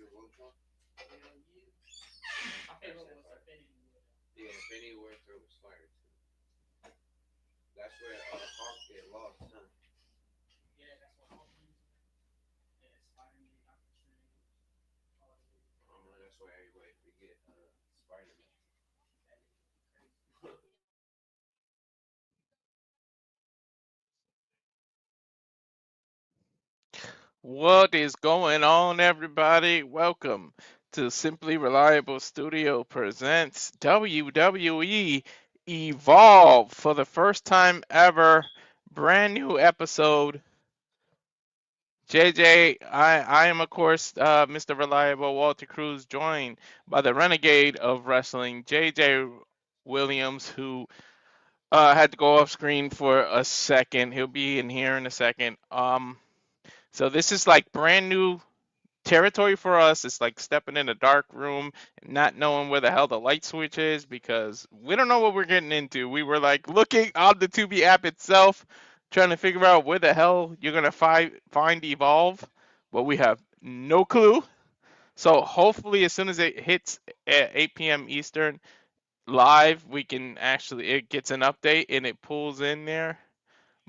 Yeah, Benny Winter was fired too. That's where Hawk get lost, huh? That's why everybody forget Spider Man. What is going on, everybody? Welcome to Simply Reliable Studio presents WWE Evolve for the first time ever. Brand new episode. JJ, I am, of course, Mr. Reliable Walter Cruz, joined by the renegade of wrestling, JJ Williams, who had to go off screen for a second. He'll be in here in a second. So this is like brand new territory for us. It's like stepping in a dark room and not knowing where the hell the light switch is because we don't know what we're getting into. We were like looking on the Tubi app itself, trying to figure out where the hell you're gonna find Evolve, but we have no clue. So hopefully, as soon as it hits at 8 p.m. Eastern live, we can actually it gets an update and it pulls in there,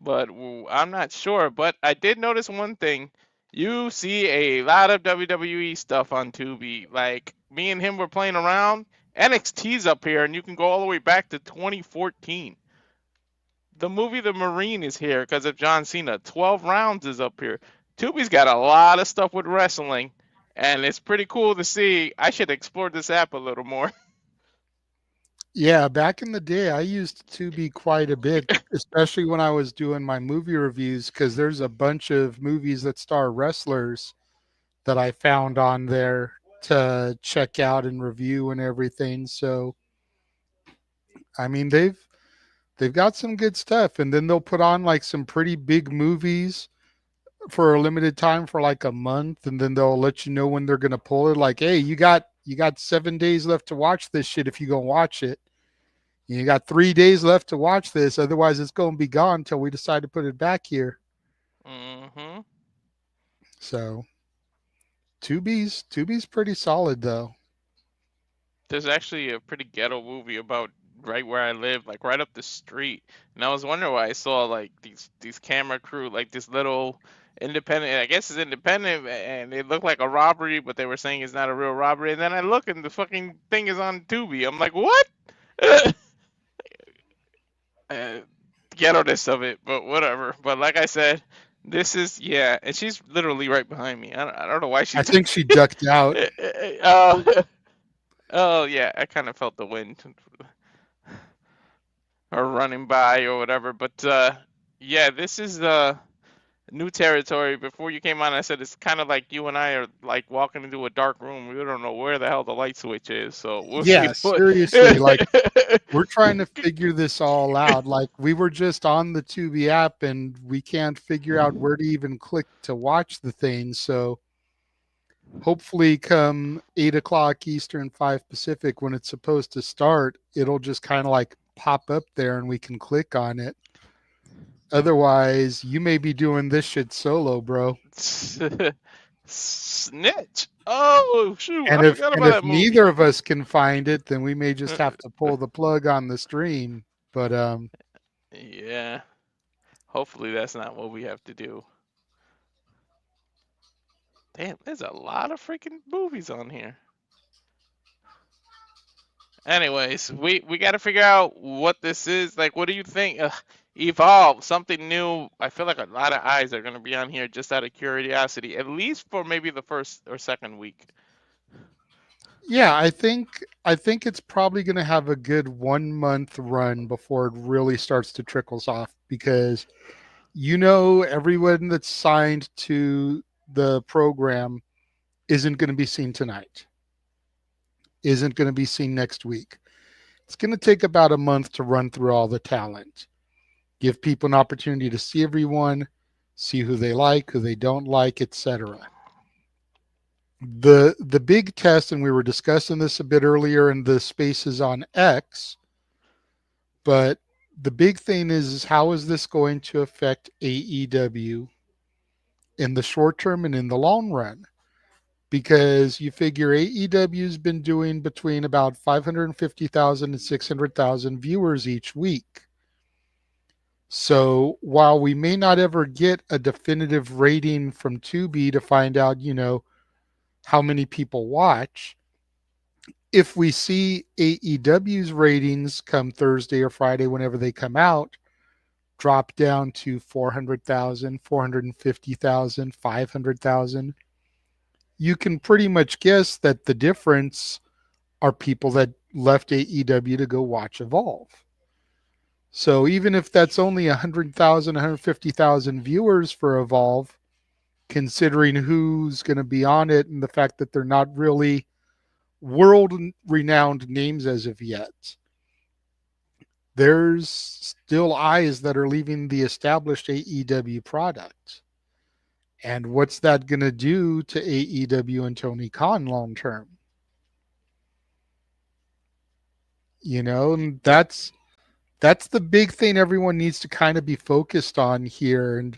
but I'm not sure. But I did notice one thing. You see a lot of WWE stuff on Tubi. Like me and him were playing around. NXT's up here, and you can go all the way back to 2014. The movie The Marine is here because of John Cena. 12 Rounds is up here. Tubi's got a lot of stuff with wrestling, and it's pretty cool to see. I should explore this app a little more. Yeah, back in the day, I used Tubi quite a bit, especially when I was doing my movie reviews, because there's a bunch of movies that star wrestlers that I found on there to check out and review and everything. So, I mean, they've got some good stuff, and then they'll put on like some pretty big movies for a limited time for like a month, and then they'll let you know when they're gonna pull it. Like, hey, you got 7 days left to watch this shit if you go watch it. You got 3 days left to watch this. Otherwise, it's going to be gone until we decide to put it back here. hmm So Tubi's pretty solid though. There's actually a pretty ghetto movie about right where I live, like right up the street. And I was wondering why I saw like these camera crew, like this little independent. I guess it's independent, and it looked like a robbery, but they were saying it's not a real robbery. And then I look, and the fucking thing is on Tubi. I'm like, what? uh, Ghetto-ness of it, but whatever. But like I said, this is yeah, and she's literally right behind me. I don't know why I she's. think she ducked out. Oh, oh yeah, I kind of felt the wind or running by or whatever. But yeah, this is new territory. Before you came on, I said it's kind of like you and I are like walking into a dark room. We don't know where the hell the light switch is, so we'll see Yeah, what. seriously, like we're trying to figure this all out. Like we were just on the Tubi app and we can't figure out where to even click to watch the thing. So hopefully come 8 o'clock Eastern, 5 Pacific when it's supposed to start, it'll just kind of like pop up there and we can click on it. Otherwise, you may be doing this shit solo, bro. Snitch. Oh shoot, And I if forgot and about if that movie. neither of us can find it, then we may just have to pull the plug on the stream. But Yeah. Hopefully that's not what we have to do. Damn, there's a lot of freaking movies on here. Anyways, we got to figure out what this is. Like, what do you think? Evolve, something new. I feel like a lot of eyes are gonna be on here just out of curiosity, at least for maybe the first or second week. yeah, I think it's probably going to have a good 1 month run before it really starts to trickles off because everyone that's signed to the program isn't going to be seen tonight, isn't going to be seen next week. It's going to take about a month to run through all the talent, give people an opportunity to see everyone, see who they like, who they don't like, etc. The big test, and we were discussing this a bit earlier in the spaces on X, but the big thing is how is this going to affect AEW in the short term and in the long run? because you figure AEW's been doing between about 550,000 and 600,000 viewers each week. So while we may not ever get a definitive rating from Tubi to find out, how many people watch, if we see AEW's ratings come Thursday or Friday, whenever they come out, drop down to 400,000, 450,000, 500,000, you can pretty much guess that the difference are people that left AEW to go watch Evolve. So even if that's only 100,000, 150,000 viewers for Evolve, considering who's going to be on it and the fact that they're not really world renowned names as of yet, there's still eyes that are leaving the established AEW product. And what's that going to do to AEW and Tony Khan long term? And that's the big thing everyone needs to kind of be focused on here. And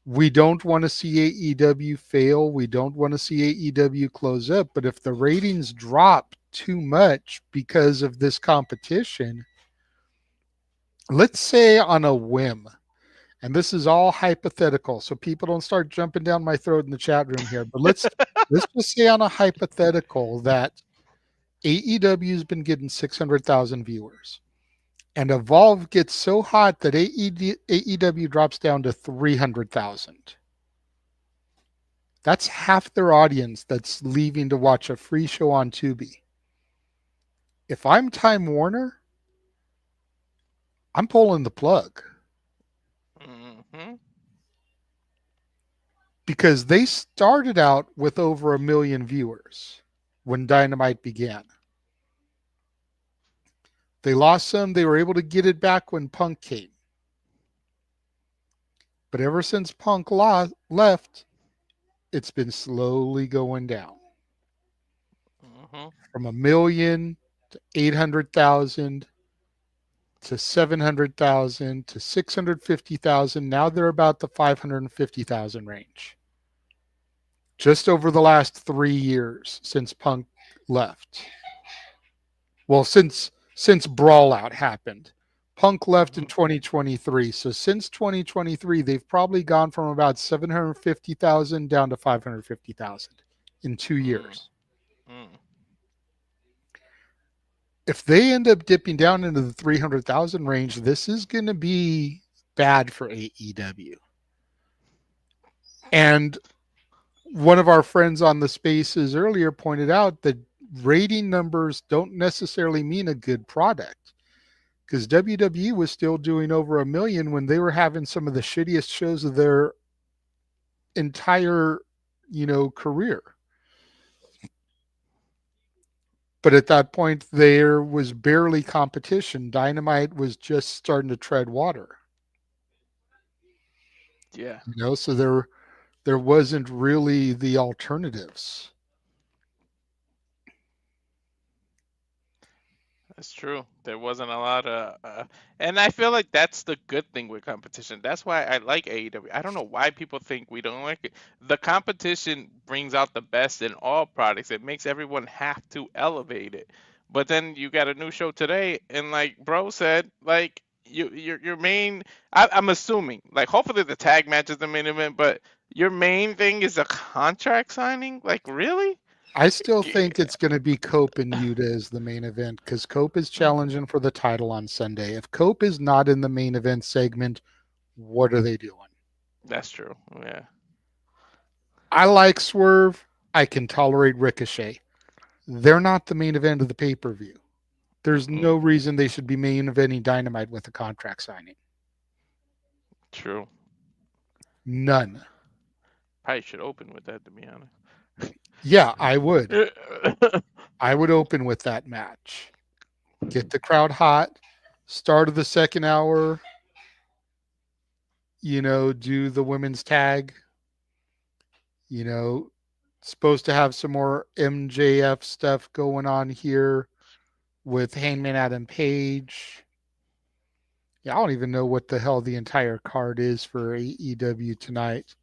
we don't want to see AEW fail. We don't want to see AEW close up. But if the ratings drop too much because of this competition, let's say on a whim, and this is all hypothetical, so people don't start jumping down my throat in the chat room here, but let's just say on a hypothetical that AEW's been getting 600,000 viewers. And Evolve gets so hot that AEW drops down to 300,000. That's half their audience that's leaving to watch a free show on Tubi. If I'm Time Warner, I'm pulling the plug. Mm-hmm. Because they started out with over 1 million viewers when Dynamite began. They lost some. They were able to get it back when Punk came. But ever since Punk left, it's been slowly going down. Mm-hmm. From 1 million to 800,000 to 700,000 to 650,000. Now they're about the 550,000 range. Just over the last 3 years since Punk left. Well, since Brawl Out happened. Punk left in 2023. So since 2023, they've probably gone from about 750,000 down to 550,000 in 2 years. Mm-hmm. If they end up dipping down into the 300,000 range, this is going to be bad for AEW. And one of our friends on the spaces earlier pointed out that rating numbers don't necessarily mean a good product, because WWE was still doing over 1 million when they were having some of the shittiest shows of their entire, career. But at that point, there was barely competition. Dynamite was just starting to tread water. Yeah. So there wasn't really the alternatives. That's true. There wasn't a lot of, and I feel like that's the good thing with competition. That's why I like AEW. I don't know why people think we don't like it. The competition brings out the best in all products. It makes everyone have to elevate it. But then you got a new show today, and like Bro said, like your main. I'm assuming, like, hopefully the tag match is the main event, but your main thing is a contract signing. Like, really? I still think it's going to be Cope and Yuta as the main event, because Cope is challenging for the title on Sunday. If Cope is not in the main event segment, what are they doing? That's true. Yeah. I like Swerve. I can tolerate Ricochet. They're not the main event of the pay-per-view. There's no reason they should be main eventing Dynamite with a contract signing. True. None. Probably should open with that, to be honest. Yeah, I would. I would open with that match. Get the crowd hot. Start of the second hour, do the women's tag. Supposed to have some more MJF stuff going on here with Hangman Adam Page. Yeah, I don't even know what the hell the entire card is for AEW tonight.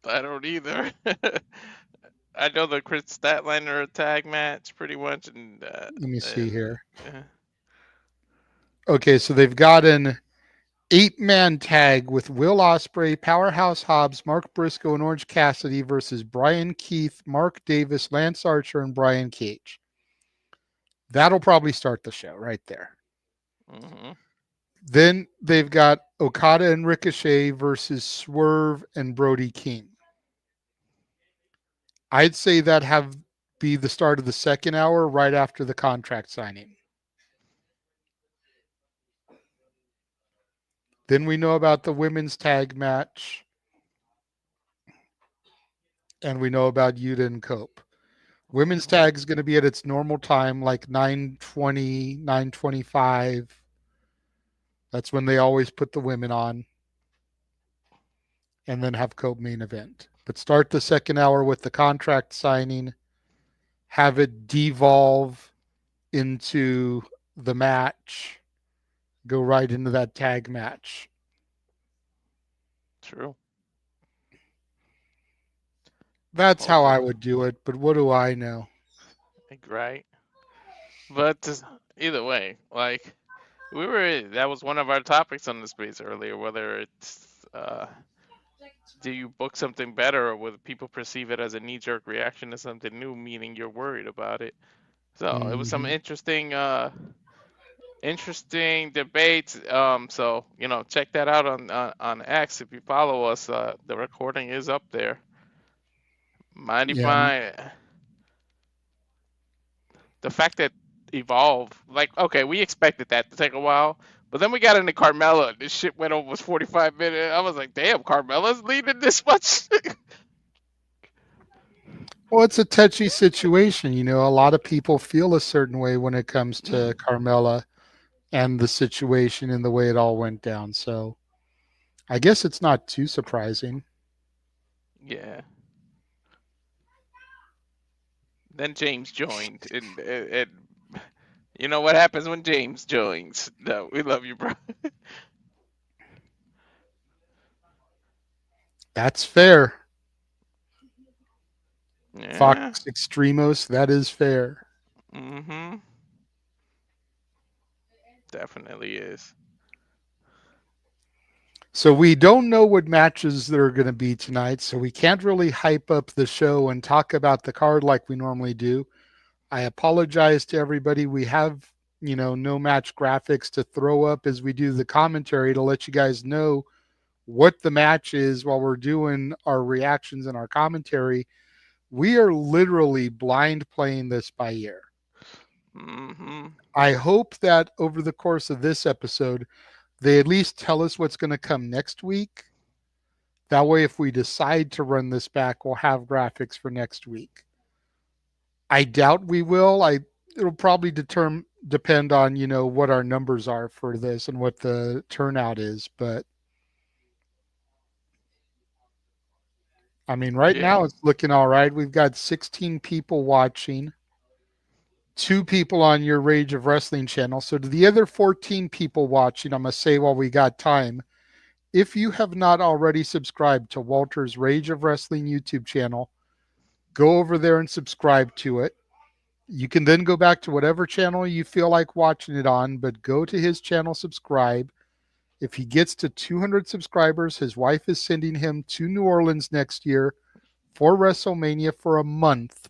I don't either. I know the Chris Statlander tag match pretty much, Let me see and here. Okay, so they've got an 8-man tag with Will Ospreay, Powerhouse Hobbs, Mark Briscoe, and Orange Cassidy versus Brian Keith, Mark Davis, Lance Archer, and Brian Cage. That'll probably start the show right there. mm-hmm. Then they've got Okada and Ricochet versus Swerve and Brody King. I'd say that have be the start of the second hour right after the contract signing. Then we know about the women's tag match, and we know about Yuta and Cope. Women's tag is going to be at its normal time, like 9:20, 9:25. That's when they always put the women on, and then have Cope main event. But start the second hour with the contract signing, have it devolve into the match, go right into that tag match. True. That's how I Also, would do it, but what do I know? right. But either way, like that was one of our topics on the space earlier. Whether it's do you book something better, or whether people perceive it as a knee-jerk reaction to something new, meaning you're worried about it. So it was some Mm-hmm. interesting debates. So check that out on X if you follow us. The recording is up there. Mind if Yeah. I? The fact that Evolve, like, okay, we expected that to take a while, but then we got into Carmella, and this shit went almost 45 minutes. I was like, damn, Carmella's leading this much. Well, it's a touchy situation. A lot of people feel a certain way when it comes to Carmella and the situation and the way it all went down. So I guess it's not too surprising. Yeah. Then James joined, and you know what happens when James joins. No, we love you, bro. That's fair. Yeah. Fox Extremos, that is fair. Mm-hmm. Definitely is. So we don't know what matches there are going to be tonight, so we can't really hype up the show and talk about the card like we normally do. I apologize to everybody. We have, no match graphics to throw up as we do the commentary to let you guys know what the match is while we're doing our reactions and our commentary. We are literally blind playing this by ear. Mm-hmm. I hope that over the course of this episode, they at least tell us what's going to come next week. That way, if we decide to run this back, we'll have graphics for next week. I doubt we will. It'll probably depend on what our numbers are for this and what the turnout is. But I mean, right Yeah. now it's looking all right. We've got 16 people watching, 2 people on your Rage of Wrestling channel. So to the other 14 people watching, I'm gonna say while we got time, if you have not already subscribed to Walter's Rage of Wrestling YouTube channel, go over there and subscribe to it. You can then go back to whatever channel you feel like watching it on, but go to his channel, subscribe. If he gets to 200 subscribers, his wife is sending him to New Orleans next year for WrestleMania for a month,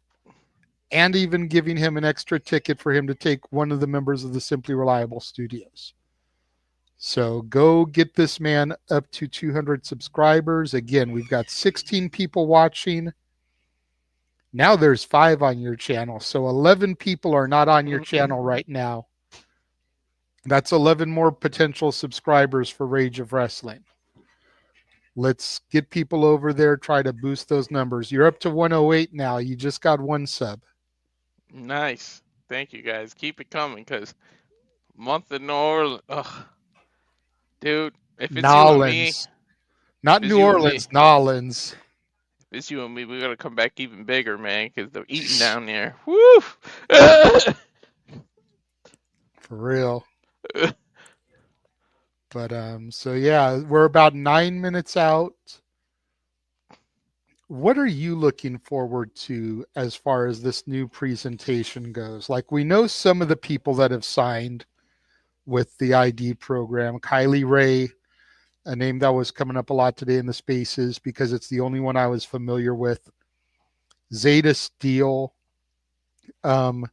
and even giving him an extra ticket for him to take one of the members of the Simply Reliable Studios. So go get this man up to 200 subscribers. Again, we've got 16 people watching. Now there's 5 on your channel. So 11 people are not on your Mm-hmm. channel right now. That's 11 more potential subscribers for Rage of Wrestling. Let's get people over there, try to boost those numbers. You're up to 108 now. You just got 1 sub. Nice. Thank you guys. Keep it coming, cause month in New Orleans. Ugh, dude. If it's you and me, Nolans. if Not it's New you and me, Orleans, Nolans. if it's you and me, we gotta come back even bigger, man. Cause they're eating down there. Woo! For real. But so yeah, we're about 9 minutes out. what are you looking forward to as far as this new presentation goes? Like, we know some of the people that have signed with the ID program. Kylie Ray, a name that was coming up a lot today in the spaces because it's the only one I was familiar with. Zeta Steel. Um,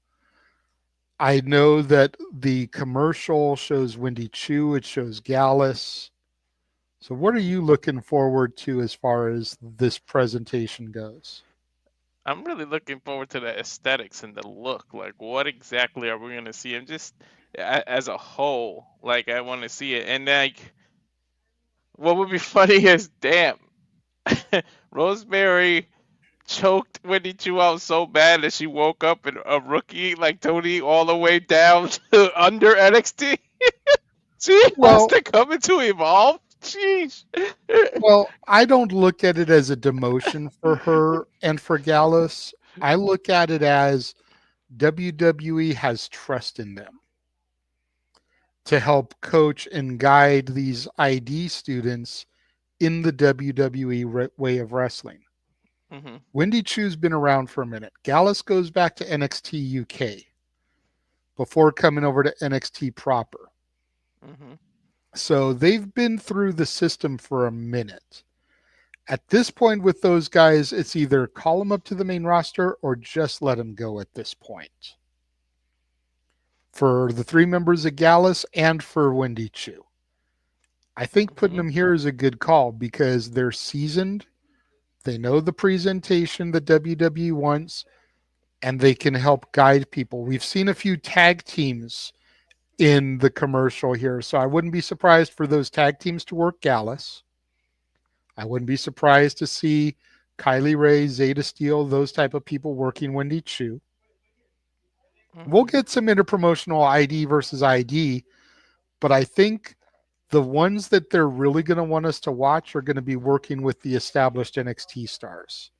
I know that the commercial shows Wendy Chu, it shows Gallus. So, what are you looking forward to as far as this presentation goes? I'm really looking forward to the aesthetics and the look. Like, what exactly are we gonna see? And just as a whole, like, I want to see it. And like, what would be funny is, damn, Rosemary choked Wendy Chu out so bad that she woke up in a rookie like Tony all the way down to under NXT. She has Well, to come into Evolve. Jeez. I don't look at it as a demotion for her and for Gallus. I look at it as WWE has trust in them to help coach and guide these ID students in the WWE way of wrestling. Mhm. Wendy Chu's been around for a minute. Gallus goes back to NXT UK before coming over to NXT proper. Mhm. So they've been through the system for a minute. At this point with those guys, it's either call them up to the main roster or just let them go at this point. For the three members of Gallus and for Wendy Chu. I think putting Mhm. them here is a good call because they're seasoned. They know the presentation that WWE wants and they can help guide people. We've seen a few tag teams in the commercial here, so I wouldn't be surprised for those tag teams to work Gallus. I wouldn't be surprised to see Kylie Ray, Zeta Steel, those type of people working Wendy Chu. We'll Mhm. get some interpromotional ID versus ID, but I think the ones that they're really going to want us to watch are going to be working with the established NXT stars.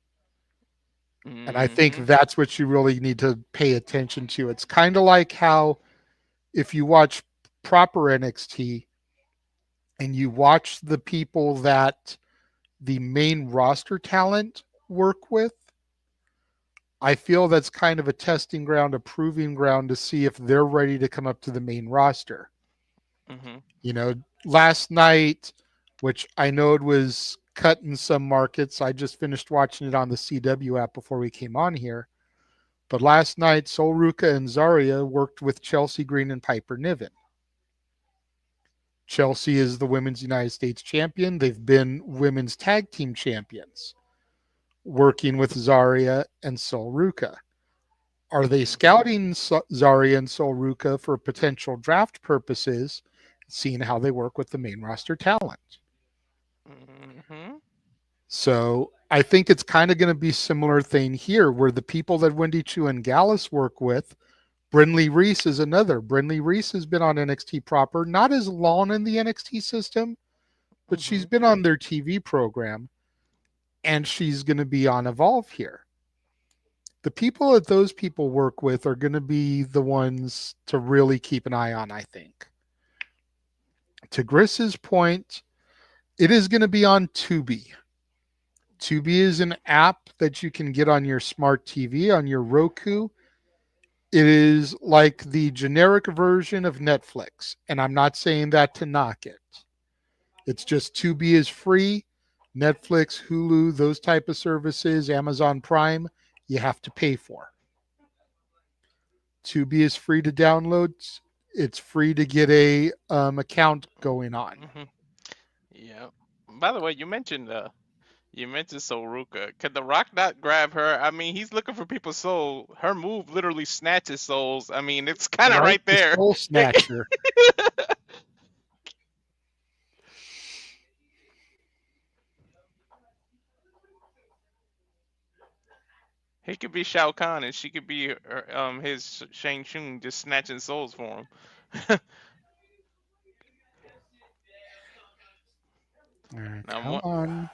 And I think Mhm. that's what you really need to pay attention to. It's kind of like how if you watch proper NXT and you watch the people that the main roster talent work with, I feel that's kind of a testing ground, a proving ground to see if they're ready to come up to the main roster. Mhm. You know, last night, which I know it was cut in some markets, I just finished watching it on the CW app before we came on here. But last night, Sol Ruka and Zarya worked with Chelsea Green and Piper Niven. Chelsea is the women's United States champion. They've been women's tag team champions, working with Zarya and Sol Ruka. Are they Mhm. scouting Zarya and Sol Ruka for potential draft purposes, seeing how they work with the main roster talent? Mhm. So I think it's kind of going to be similar thing here, where the people that Wendy Chu and Gallus work with, Brinley Reese is another. Brinley Reese has been on NXT proper, not as long in the NXT system, but she's Mhm. been on their TV program, and she's going to be on Evolve here. The people that those people work with are going to be the ones to really keep an eye on, I think. To Chris's point, it is going to be on TUBI. TUBI is an app that you can get on your smart TV, on your Roku. It is like the generic version of Netflix, and I'm not saying that to knock it. It's just TUBI is free. Netflix, Hulu, those type of services, Amazon Prime, you have to pay for. Tubi is free to download. It's free to get a account going on. Mhm. Yeah. By the way, you mentioned Soruka. Could The Rock not grab her? I mean, he's looking for people's soul. Her move literally snatches souls. I mean, it's kind of Right? right The there. Soul Snatcher. He could be Shao Kahn, and she could be his Shang Tsung, just snatching souls for him. All right, Now, come on.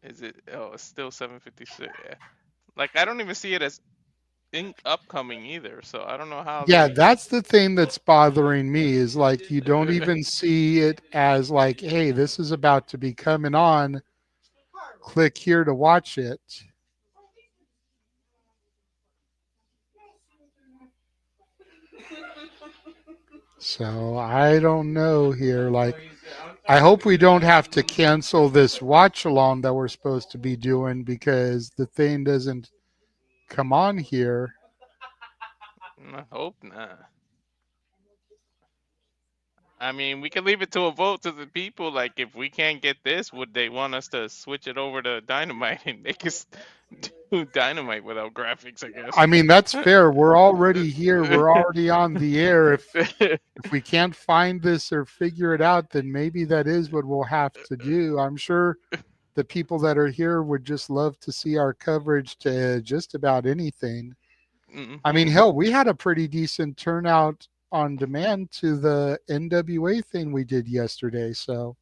is it? Oh, it's still 7:56. Yeah. Like, I don't even see it as upcoming either. So I don't know how Yeah, they. that's the thing that's bothering me is like you don't even see it as like, hey, this is about to be coming on click here to watch it. So I don't know here. Like, I hope we don't have to cancel this watch along that we're supposed to be doing because the thing doesn't come on here. I hope not. I mean, we can leave it to a vote to the people. Like, if we can't get this, would they want us to switch it over to Dynamite and they can do Dynamite without graphics? I I guess. mean, that's fair. We're already here. We're already on the air. If we can't find this or figure it out, then maybe that is what we'll have to do. I'm sure the people that are here would just love to see our coverage to just about anything. I mean, hmm hell, we had a pretty decent turnout on demand to the NWA thing we did yesterday. So,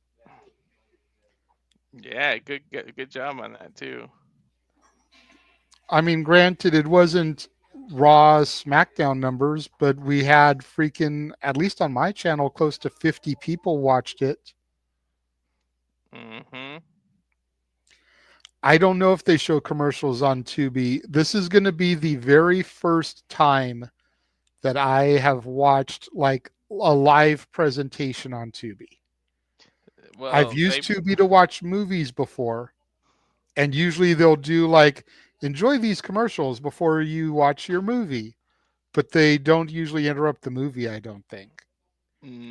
Yeah, good job on that too. I mean, granted, it wasn't Raw SmackDown numbers, but we had freaking, at least on my channel, close to 50 people watched it. hmm I don't know if they show commercials on Tubi. This is going to be the very first time that I have watched like a live presentation on Tubi. I've Well, used Tubi to watch movies before, and usually they'll do like enjoy these commercials before you watch your movie, but they don't usually interrupt the movie, I don't think.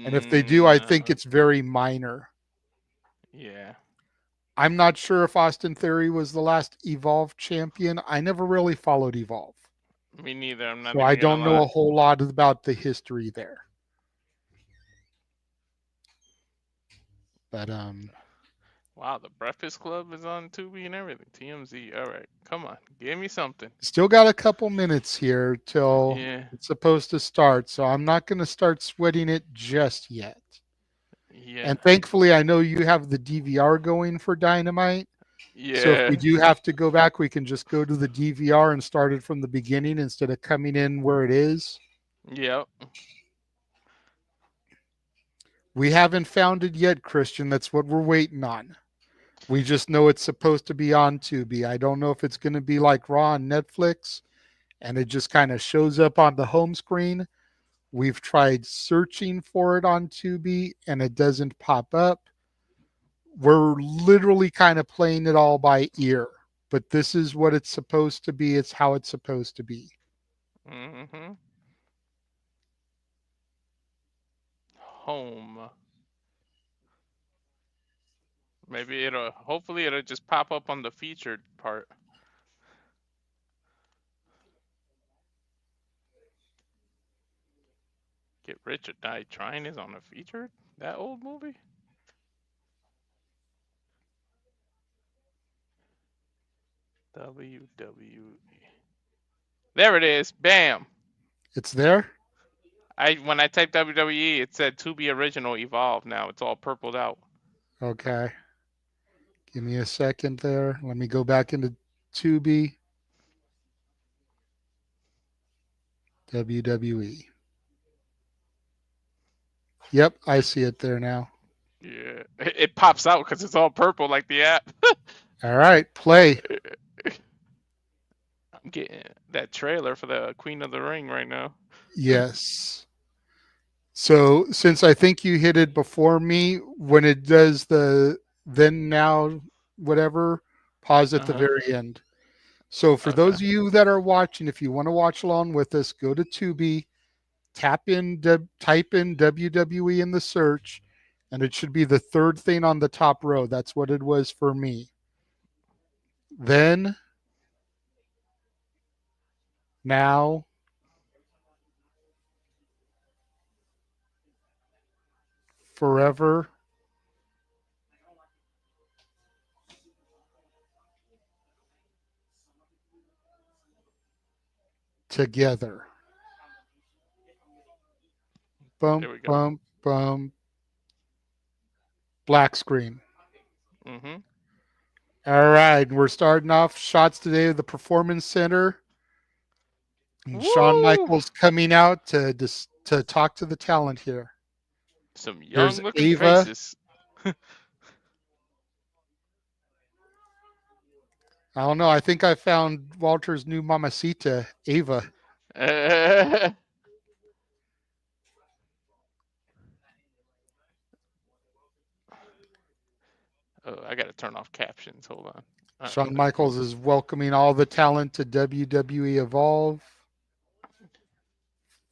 And if they do, I think no. it's very minor. Yeah, I'm not sure if Austin Theory was the last Evolve champion. I never really followed Evolve. me neither. I'm not So I even gonna don't know lie. a whole lot about the history there. But Wow, the Breakfast Club is on Tubi and everything. TMZ. All right, come on, give me something. still got a couple minutes here till Yeah, it's supposed to start. So I'm not going to start sweating it just yet. yeah, And thankfully, I know you have the DVR going for Dynamite. So if we yeah, do have to go back, we can just go to the DVR and start it from the beginning instead of coming in where it is. yep. We haven't found it yet, Christian. That's what we're waiting on. We just know it's supposed to be on Tubi. I don't know if it's going to be like Raw on Netflix and it just kind of shows up on the home screen. We've tried searching for it on Tubi and it doesn't pop up. We're literally kind of playing it all by ear, but this is what it's supposed to be. It's how it's supposed to be. hmm Home. Maybe it'll. Hopefully, it'll just pop up on the featured part. Get Rich or Die Trying is on a featured. That old movie. WWE. There it is. Bam. It's there? I when I typed WWE, it said To Be Original Evolve. Now it's all purpled out. Okay. Give me a second there. Let me go back into Tubi, WWE. Yep, I see it there now. Yeah, it pops out because it's all purple like the app. All right, play. I'm getting that trailer for the Queen of the Ring right now. Yes. So since I think you hit it before me, when it does the then now whatever, pause at the Uh-huh. very end. So for Okay. those of you that are watching, if you want to watch along with us, go to Tubi, type in WWE in the search, and it should be the third thing on the top row. That's what it was for me. Then, now, forever, together. Bump, There we go. bump, bump. Black screen. Mm-hmm. All right, we're starting off shots today of the Performance Center. And Shawn Woo! Michaels coming out to talk to the talent here. Some There's young looking Ava. faces. I don't know. I think I found Walter's new mamacita, Ava. Oh, I gotta turn off captions. Hold on. Shawn There we go. Michaels is welcoming all the talent to WWE Evolve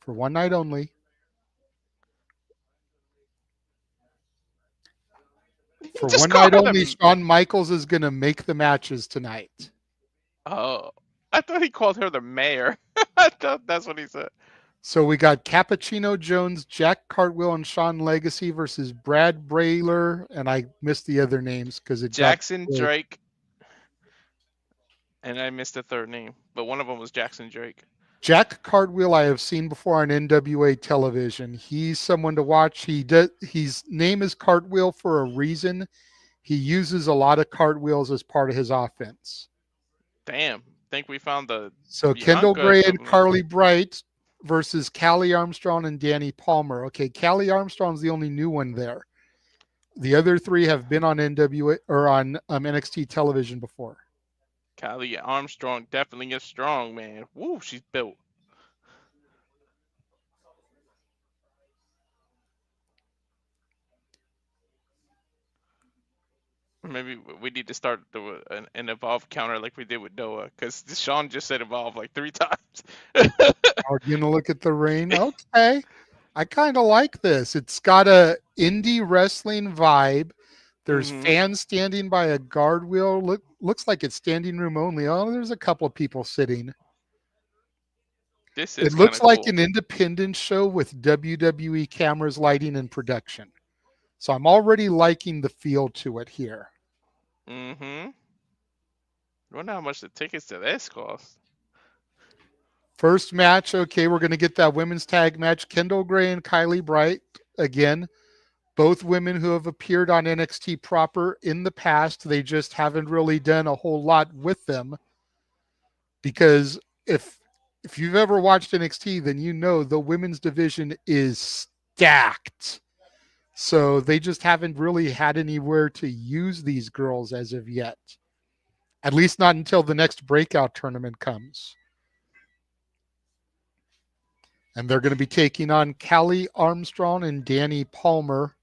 for one night only. He For just one called night her only, the. Shawn Michaels is going to make the matches tonight. Oh, I thought he called her the mayor. I thought that's what he said. So we got Cappuccino Jones, Jack Cartwheel, and Sean Legacy versus Brad Brayler, and I missed the other names because it got Jackson big. Drake, and I missed the third name, but one of them was Jackson Drake. Jack Cartwheel I have seen before on NWA television. He's someone to watch. His name is Cartwheel for a reason. He uses a lot of cartwheels as part of his offense. Damn, think we found the So Kendall Bianca Gray and equivalent. Carly Bright versus Callie Armstrong and Danny Palmer. Okay, Callie Armstrong's the only new one there. The other three have been on NWA or on NXT television before. Callie Armstrong definitely is strong, man. Woo, she's built. Maybe we need to start an evolve counter like we did with Noah, because Sean just said evolve like 3 times. Are you gonna look at the ring? Okay, I kind of like this. It's got a indie wrestling vibe. There's Hmm. fans standing by a guard wheel. Looks like it's standing room only. Oh, there's a couple of people sitting. This It is kind looks of like cool. an independent show with WWE cameras, lighting, and production. So I'm already liking the feel to it here. Hmm. Wonder how much the tickets to this cost. First match, okay, we're going to get that women's tag match. Kendall Gray and Kylie Bright again. Both women who have appeared on NXT proper in the past. They just haven't really done a whole lot with them because if you've ever watched NXT, then you know the women's division is stacked. So they just haven't really had anywhere to use these girls as of yet. At least not until the next breakout tournament comes. And they're going to be taking on Callie Armstrong and Danny Palmer.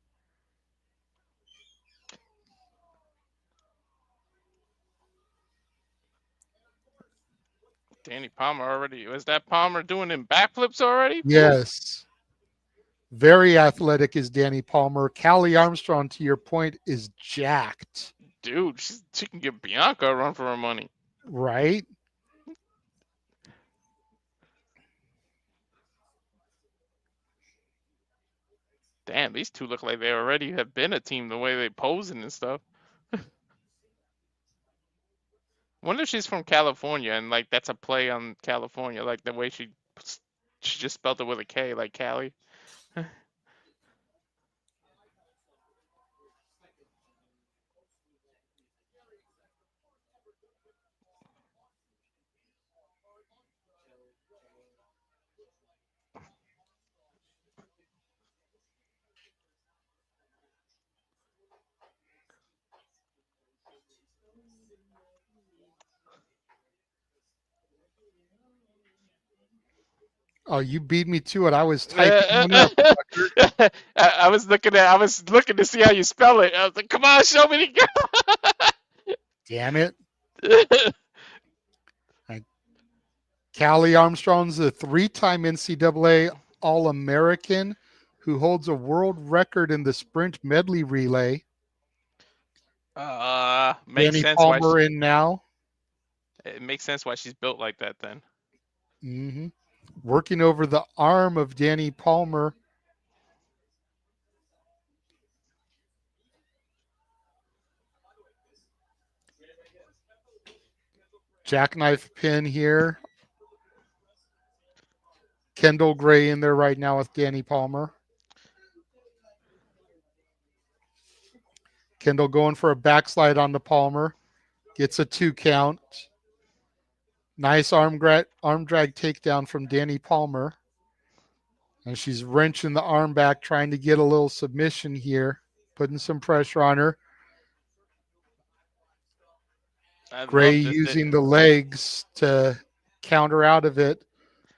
Danny Palmer already. Was that Palmer doing them backflips already? Woo. Yes. Very athletic is Danny Palmer. Callie Armstrong, to your point, is jacked, Dude, she can give Bianca a run for her money. right? Damn, these two look like they already have been a team the way they posing and stuff. Wonder if she's from California and like that's a play on California, like the way she just spelled it with a K, like Cali. Oh, you beat me to it. I was typing one up. Fucker. I was looking to see how you spell it. I was like, come on, show me Damn it. the Right. Callie Armstrong's a three-time NCAA All-American who holds a world record in the sprint medley relay. Makes Danny sense why Palmer in now. it makes sense why she's built like that then. Hmm. Working over the arm of Danny Palmer. Jackknife pin here. Kendall Gray in there right now with Danny Palmer. Kendall going for a backslide on the Palmer. Gets a 2 count. Nice arm drag takedown from Danny Palmer. And she's wrenching the arm back, trying to get a little submission here, putting some pressure on her. I Gray love this. using the legs to counter out of it,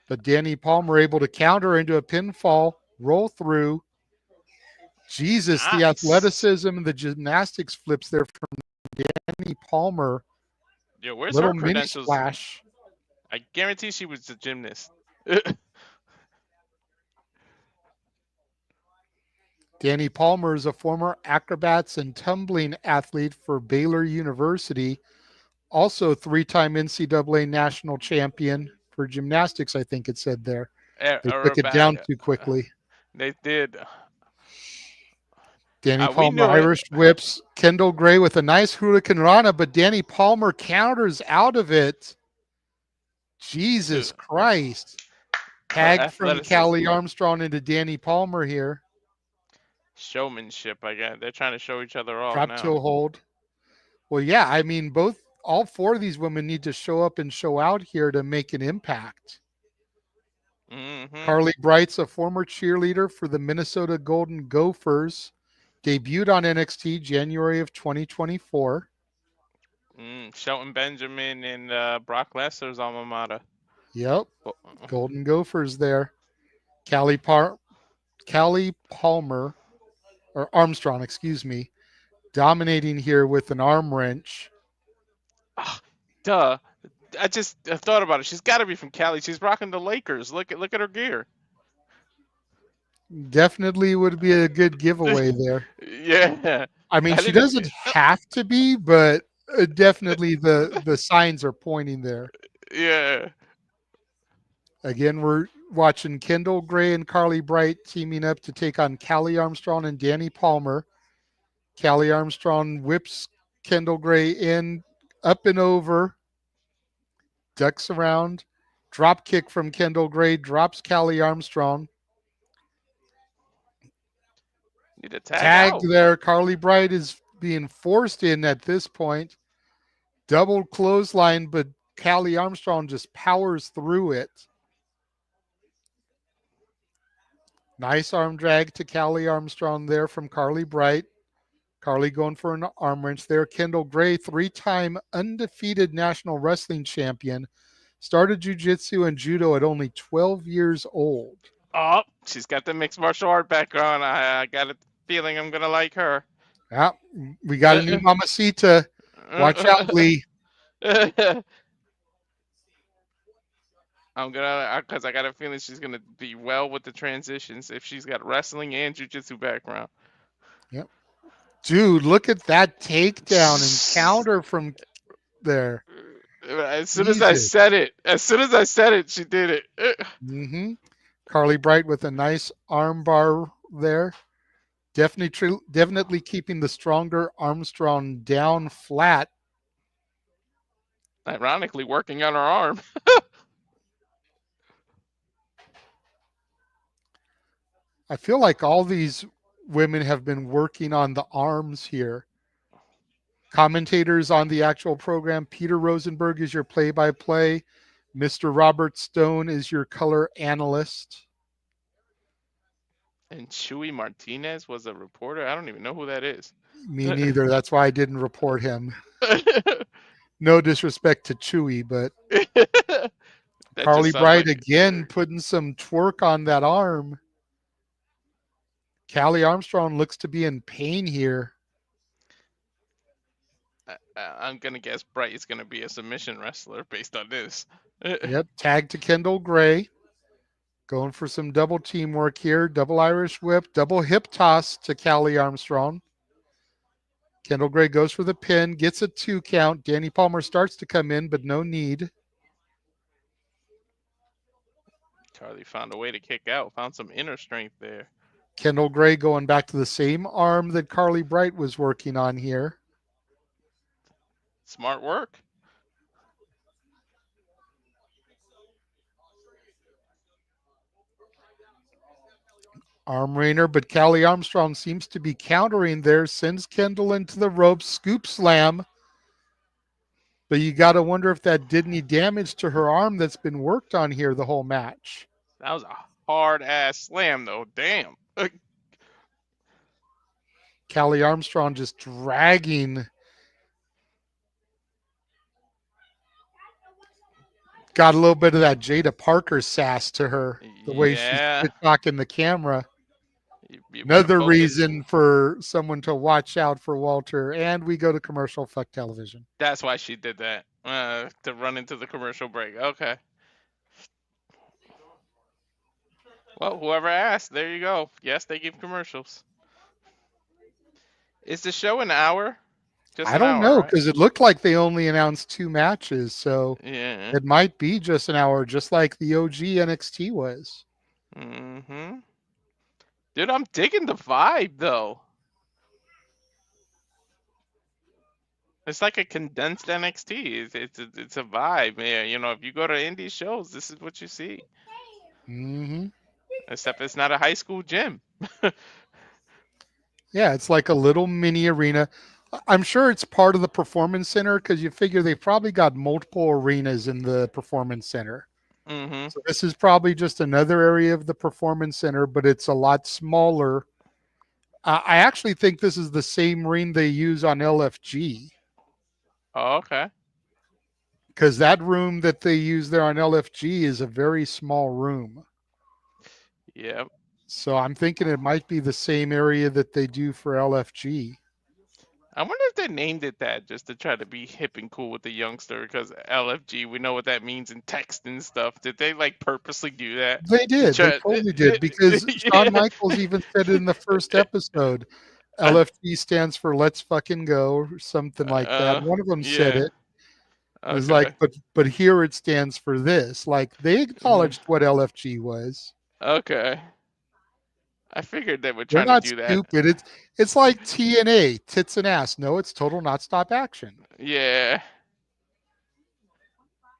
but Danny Palmer able to counter into a pinfall, roll through. Jesus, the Nice. athleticism and the gymnastics flips there from Danny Palmer. Yo, where's Little her mini credentials? splash. I guarantee she was a gymnast. Danny Palmer is a former acrobats and tumbling athlete for Baylor University, also three-time NCAA national champion for gymnastics, I think it said there. They took it down Aerobatic. too quickly. They did. Danny We Palmer knew it. Irish whips Kendall Gray with a nice Hurricane Rana, but Danny Palmer counters out of it. Dude, Jesus Christ. her Tag from athleticism, Callie Armstrong into Danny Palmer here. showmanship. I got. They're trying to show each other off Drop now. toe hold. Well, yeah, I mean, all four of these women need to show up and show out here to make an impact. Mm-hmm. Carly Bright's a former cheerleader for the Minnesota Golden Gophers, debuted on NXT January of 2024. Shelton Benjamin and Brock Lesnar's alma mater. Yep, Oh, Golden Gophers there. Callie Palmer, or Armstrong, excuse me, dominating here with an arm wrench. ah, duh. I just thought about it. She's got to be from Cali. She's rocking the Lakers. Look at her gear. Definitely would be a good giveaway there. Yeah. I mean, I she didn't. doesn't have to be, but definitely the signs are pointing there. Yeah. Again, we're watching Kendall Gray and Carly Bright teaming up to take on Callie Armstrong and Danny Palmer. Callie Armstrong whips Kendall Gray in, up and over, ducks around, drop kick from Kendall Gray, drops Callie Armstrong. Need to tag Tagged out. there. Carly Bright is being forced in at this point. Double clothesline, but Callie Armstrong just powers through it. Nice arm drag to Callie Armstrong there from Carly Bright. Carly going for an arm wrench there. Kendall Gray, three-time undefeated national wrestling champion, started jiu-jitsu and judo at only 12 years old. Oh, she's got the mixed martial art background. I got a feeling I'm gonna like her. Yeah, we got a new mamacita. Watch out, Lee. I'm gonna, cause I got a feeling she's gonna be well with the transitions if she's got wrestling and jujitsu background. Yep. Dude, look at that takedown and counter from there. As soon as I Jesus. said it, she did it. Mm-hmm. Carly Bright with a nice arm bar there. Definitely keeping the stronger Armstrong down flat. Ironically, working on her arm. I feel like all these women have been working on the arms here. Commentators on the actual program, Peter Rosenberg is your play-by-play. Mr. Robert Stone is your color analyst. And Chuy Martinez was a reporter. I don't even know who that is. Me neither. That's why I didn't report him. No disrespect to Chewy, but That just Carly sounds Bright like again putting some twerk on that arm. Callie Armstrong looks to be in pain here. I'm gonna guess Bright is gonna be a submission wrestler based on this. Yep, tag to Kendall Gray. Going for some double teamwork here. Double Irish whip, double hip toss to Callie Armstrong. Kendall Gray goes for the pin, gets a 2 count. Danny Palmer starts to come in, but no need. Charlie found a way to kick out. Found some inner strength there. Kendall Gray going back to the same arm that Carly Bright was working on here. Smart work. Arm rainer, but Callie Armstrong seems to be countering there, sends Kendall into the ropes, scoop slam. But you got to wonder if that did any damage to her arm that's been worked on here the whole match. That was a hard ass slam though. Damn. Callie Armstrong just dragging Got a little bit of that Jada Parker sass to her, the way she's Yeah, shit talking the camera. you better Another focus. reason for someone to watch out for Walter. And we go to commercial. Fuck television. That's why she did that. To run into the commercial break. Okay. Well, whoever asked, there you go. Yes, they give commercials. Is the show an hour? Just I an don't hour, know right? because it looked like they only announced 2 matches, so Yeah. it might be just an hour, just like the OG NXT was. Mm-hmm. Dude, I'm digging the vibe though. It's like a condensed NXT. It's a vibe, man. You know, if you go to indie shows, this is what you see. Hmm. Except it's not a high school gym. Yeah, it's like a little mini arena. I'm sure it's part of the performance center because you figure they probably got multiple arenas in the performance center. Mm-hmm. So this is probably just another area of the performance center, but it's a lot smaller. I actually think this is the same ring they use on LFG Oh, okay. because that room that they use there on LFG is a very small room. Yep. So I'm thinking it might be the same area that they do for LFG. I wonder if they named it that just to try to be hip and cool with the youngster because LFG, we know what that means in text and stuff. Did they like purposely do that They to did. They try? totally did because Shawn Yeah. Michaels even said it in the first episode. LFG stands for Let's Fucking Go or something like that. One of them said Yeah. it. It was like, Okay. but here it stands for this. Like they Uh, acknowledged what LFG was. okay. I figured they were They're trying to not do that. stupid. It's like TNA, tits and ass. No, it's total not stop action. Yeah.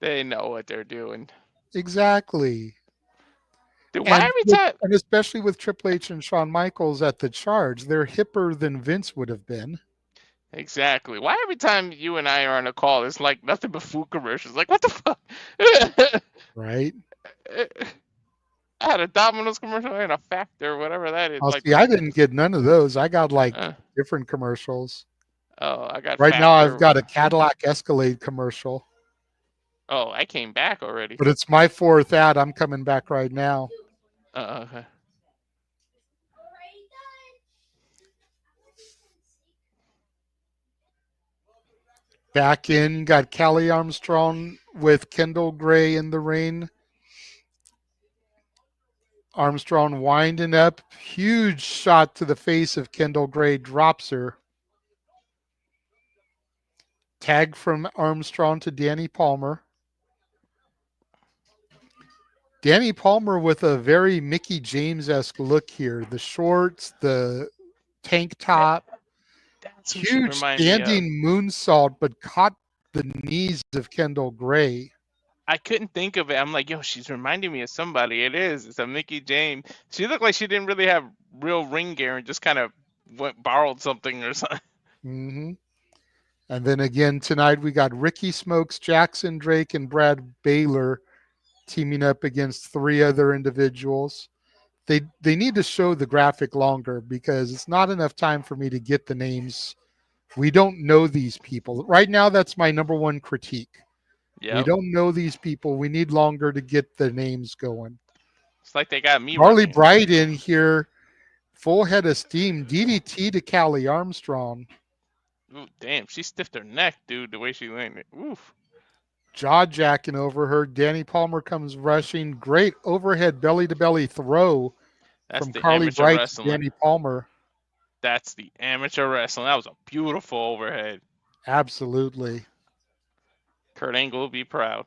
They know what they're doing. Exactly. Dude, why every time? And especially with Triple H and Shawn Michaels at the charge, they're hipper than Vince would have been. Exactly. Why every time you and I are on a call, it's like nothing but food commercials? Like, what the fuck? Right? I had a Domino's commercial and a Factor, whatever that is. I'll Like, see, I didn't get none of those. I got like uh, different commercials. oh, I got Right now, I've Factor. got a Cadillac Escalade commercial, Oh, I came back already. but it's my fourth ad. I'm coming back right now. Okay. Back in, got Callie Armstrong with Kendall Gray in the ring. Armstrong winding up. Huge shot to the face of Kendall Gray. Drops her. Tag from Armstrong to Danny Palmer. Danny Palmer with a very Mickey James-esque look here. The shorts, the tank top, That's who she huge remind me of. standing moonsault, but caught the knees of Kendall Gray. I couldn't think of it. I'm like, yo, she's reminding me of somebody. It is. It's a Mickey James. She looked like she didn't really have real ring gear and just kind of went borrowed something or something. Mm-hmm. And then again tonight we got Ricky Smokes, Jackson Drake, and Brad Baylor teaming up against 3 other individuals. They need to show the graphic longer because it's not enough time for me to get the names. We don't know these people. Right now, that's my number one critique. We Yep. don't know these people. We need longer to get the names going. It's like they got me Marley running. Bright in here, full head of steam. DDT to Callie Armstrong. Ooh, damn, she stiffed her neck, dude, the way she landed. Oof. Jaw jacking over her. Danny Palmer comes rushing. Great overhead belly to belly throw That's from the Carly amateur Bright to wrestling. Danny Palmer. That's the amateur wrestling. That was a beautiful overhead. Absolutely. Kurt Angle will be proud.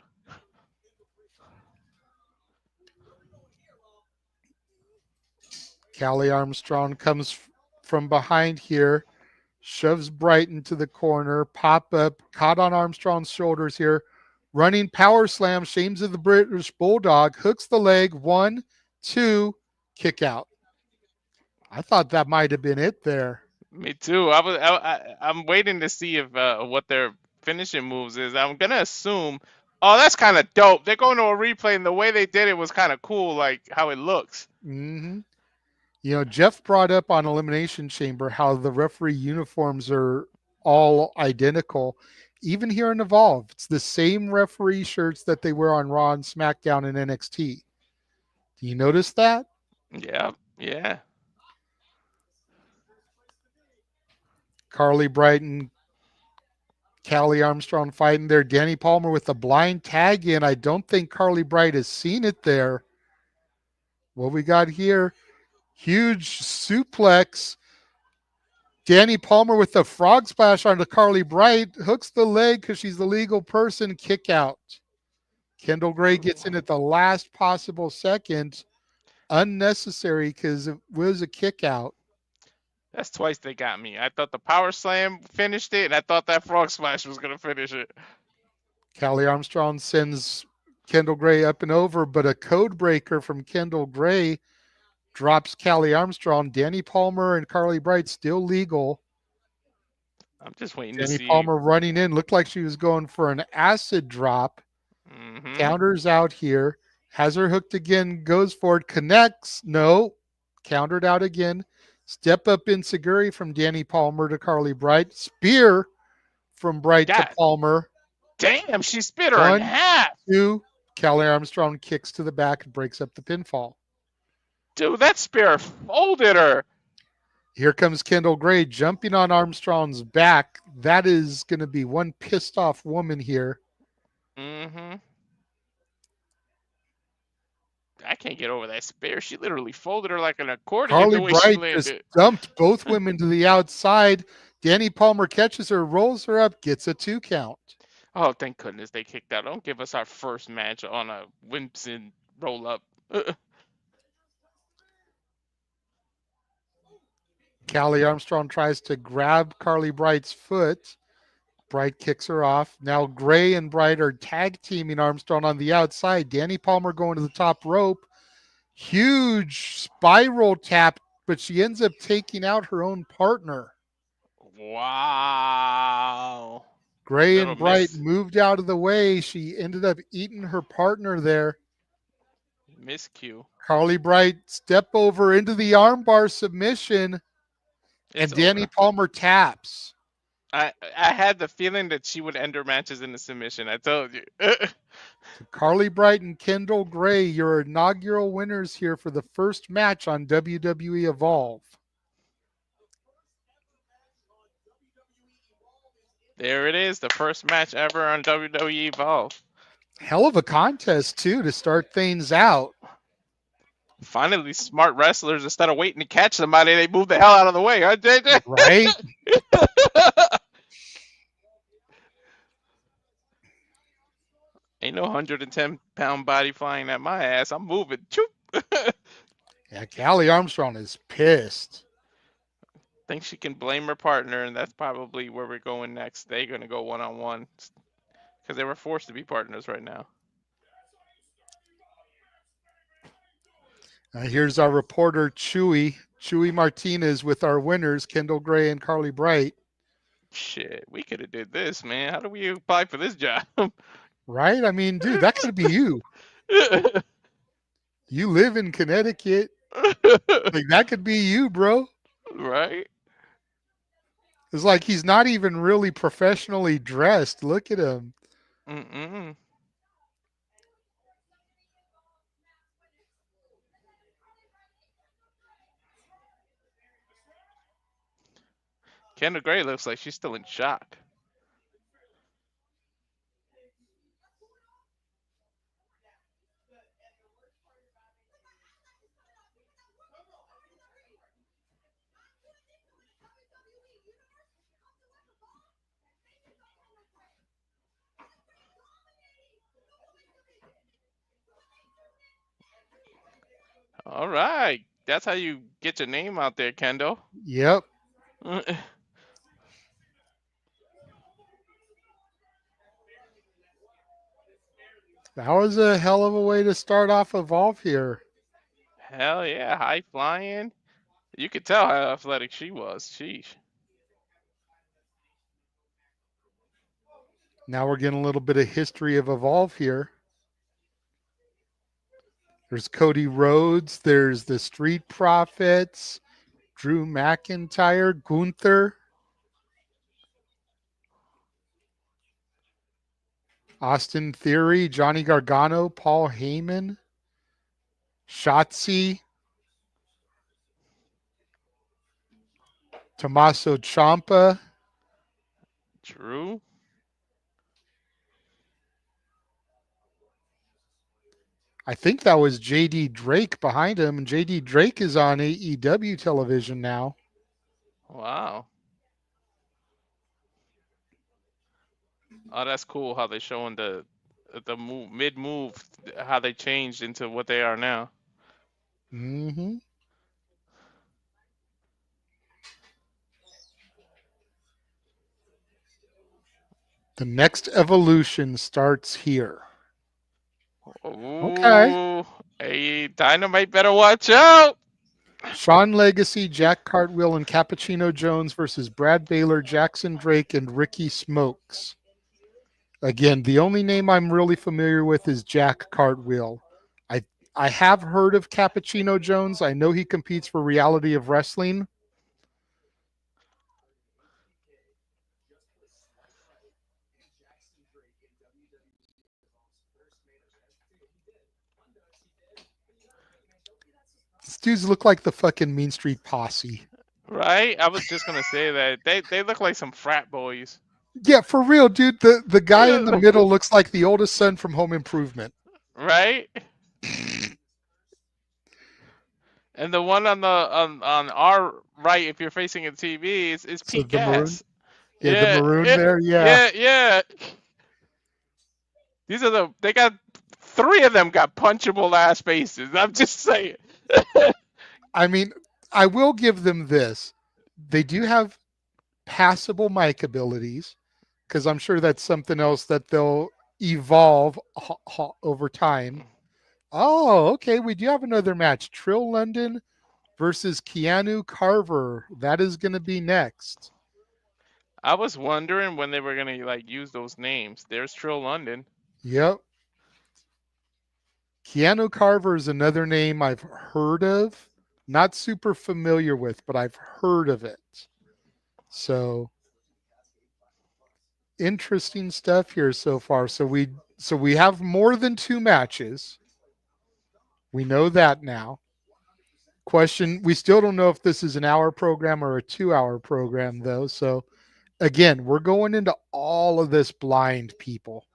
Callie Armstrong comes from behind here, shoves Bright into the corner, pop up, caught on Armstrong's shoulders here, running power slam, shames of the British Bulldog, hooks the leg, 1, 2, kick out. I thought that might have been it there. Me too. I'm waiting to see if what their finishing moves is. I'm gonna assume. Oh, that's kind of dope. They're going to a replay, and the way they did it was kind of cool, like how it looks. Mm-hmm. You know, Jeff brought up on Elimination Chamber how the referee uniforms are all identical. Even here in Evolve, it's the same referee shirts that they wear on Raw and SmackDown and NXT. Do you notice that? Yeah, yeah. Carly Brighton, Callie Armstrong fighting there. Danny Palmer with the blind tag in. I don't think Carly Bright has seen it there. What we got here? Huge suplex. Danny Palmer with the frog splash onto Carly Bright. Hooks the leg because she's the legal person. Kick out. Kendall Gray gets in at the last possible second. Unnecessary because it was a kick out. That's twice they got me. I thought the power slam finished it, and I thought that frog splash was gonna finish it. Callie Armstrong sends Kendall Gray up and over, but a code breaker from Kendall Gray drops Callie Armstrong. Danny Palmer and Carly Bright still legal. I'm just waiting to Danny see. Palmer running in. Looked like she was going for an acid drop. Hmm. Counters out here. Has her hooked again. Goes for it. Connects. No. Countered out again. Step up Insiguri from Danny Palmer to Carly Bright. Spear from Bright to God Palmer. damn, she spit her in One, half. two. Callie Armstrong kicks to the back and breaks up the pinfall. Dude, that spear folded her. Here comes Kendall Gray jumping on Armstrong's back. That is going to be one pissed off woman here. Hmm. I can't get over that spear. She literally folded her like an accordion Carly the way she Bright just landed. dumped both women to the outside. Danny Palmer catches her, rolls her up, gets a 2 count. Oh, thank goodness they kicked out. Don't give us our first match on a Wimpson roll up. Callie Armstrong tries to grab Carly Bright's foot. Bright kicks her off. Now Gray and Bright are tag teaming Armstrong on the outside. Danny Palmer going to the top rope. Huge spiral tap, but she ends up taking out her own partner. Wow. Gray Little and Bright miss moved out of the way. She ended up eating her partner there. miscue. Carly Bright step over into the armbar submission, It's and Danny over. Palmer taps. I had the feeling that she would end her matches in a submission. I told you. So Carly Bright and Kendall Gray, your inaugural winners here for the first match on WWE Evolve. There it is, the first match ever on WWE Evolve. Hell of a contest, too, to start things out. Finally, smart wrestlers, instead of waiting to catch somebody, they move the hell out of the way, huh, JJ? Right? Ain't no 110-pound body flying at my ass. I'm moving. Choop. Yeah, Callie Armstrong is pissed. Think she can blame her partner, and that's probably where we're going next. They're going to go one-on-one because they were forced to be partners right now. Here's our reporter, Chewy Martinez, with our winners, Kendall Gray and Carly Bright. Shit, we could have did this, man. How do we apply for this job? Right? I mean, dude, that could be you. You live in Connecticut. Like, that could be you, bro. Right? It's like he's not even really professionally dressed. Look at him. Mm-mm. Kendall Gray looks like she's still in shock. All right. That's how you get your name out there, Kendall. Yep. That was a hell of a way to start off Evolve here. Hell yeah, high flying. You could tell how athletic she was. Sheesh. Now we're getting a little bit of history of Evolve here. There's Cody Rhodes. There's the Street Profits. Drew McIntyre. Gunther. Austin Theory, Johnny Gargano, Paul Heyman, Shotzi, Tommaso Ciampa. Drew. I think that was JD Drake behind him, and JD Drake is on AEW television now. Wow. Oh, that's cool how they showing the move, mid move, how they changed into what they are now. Hmm. The next evolution starts here. Okay. Ooh, hey, Dynamite better watch out. Sean Legacy, Jack Cartwheel, and Cappuccino Jones versus Brad Baylor, Jackson Drake, and Ricky Smokes. Again, the only name I'm really familiar with is Jack Cartwheel. I I have heard of Cappuccino Jones. I know he competes for Reality of Wrestling. These dudes look like the fucking Mean Street Posse. Right? I was just gonna say that they look like some frat boys. Yeah, for real, dude. The guy in the middle looks like the oldest son from Home Improvement. Right? And the one on our right, if you're facing a TV, is So Pete the maroon, Gas. yeah, the Yeah, maroon yeah, there, yeah. yeah, yeah. These are they got three of them got punchable ass faces. I'm just saying. I mean, I will give them this. They do have passable mic abilities because I'm sure that's something else that they'll evolve over time. Oh, okay. We do have another match. Trill London versus Keanu Carver. That is going to be next. I was wondering when they were gonna like use those names. There's Trill London. Yep. Keanu Carver is another name I've heard of, not super familiar with, but I've heard of it. So interesting stuff here so far. So we have more than two matches. We know that now. Question, we still don't know if this is an hour program or a 2 hour program though. So again, we're going into all of this blind, people.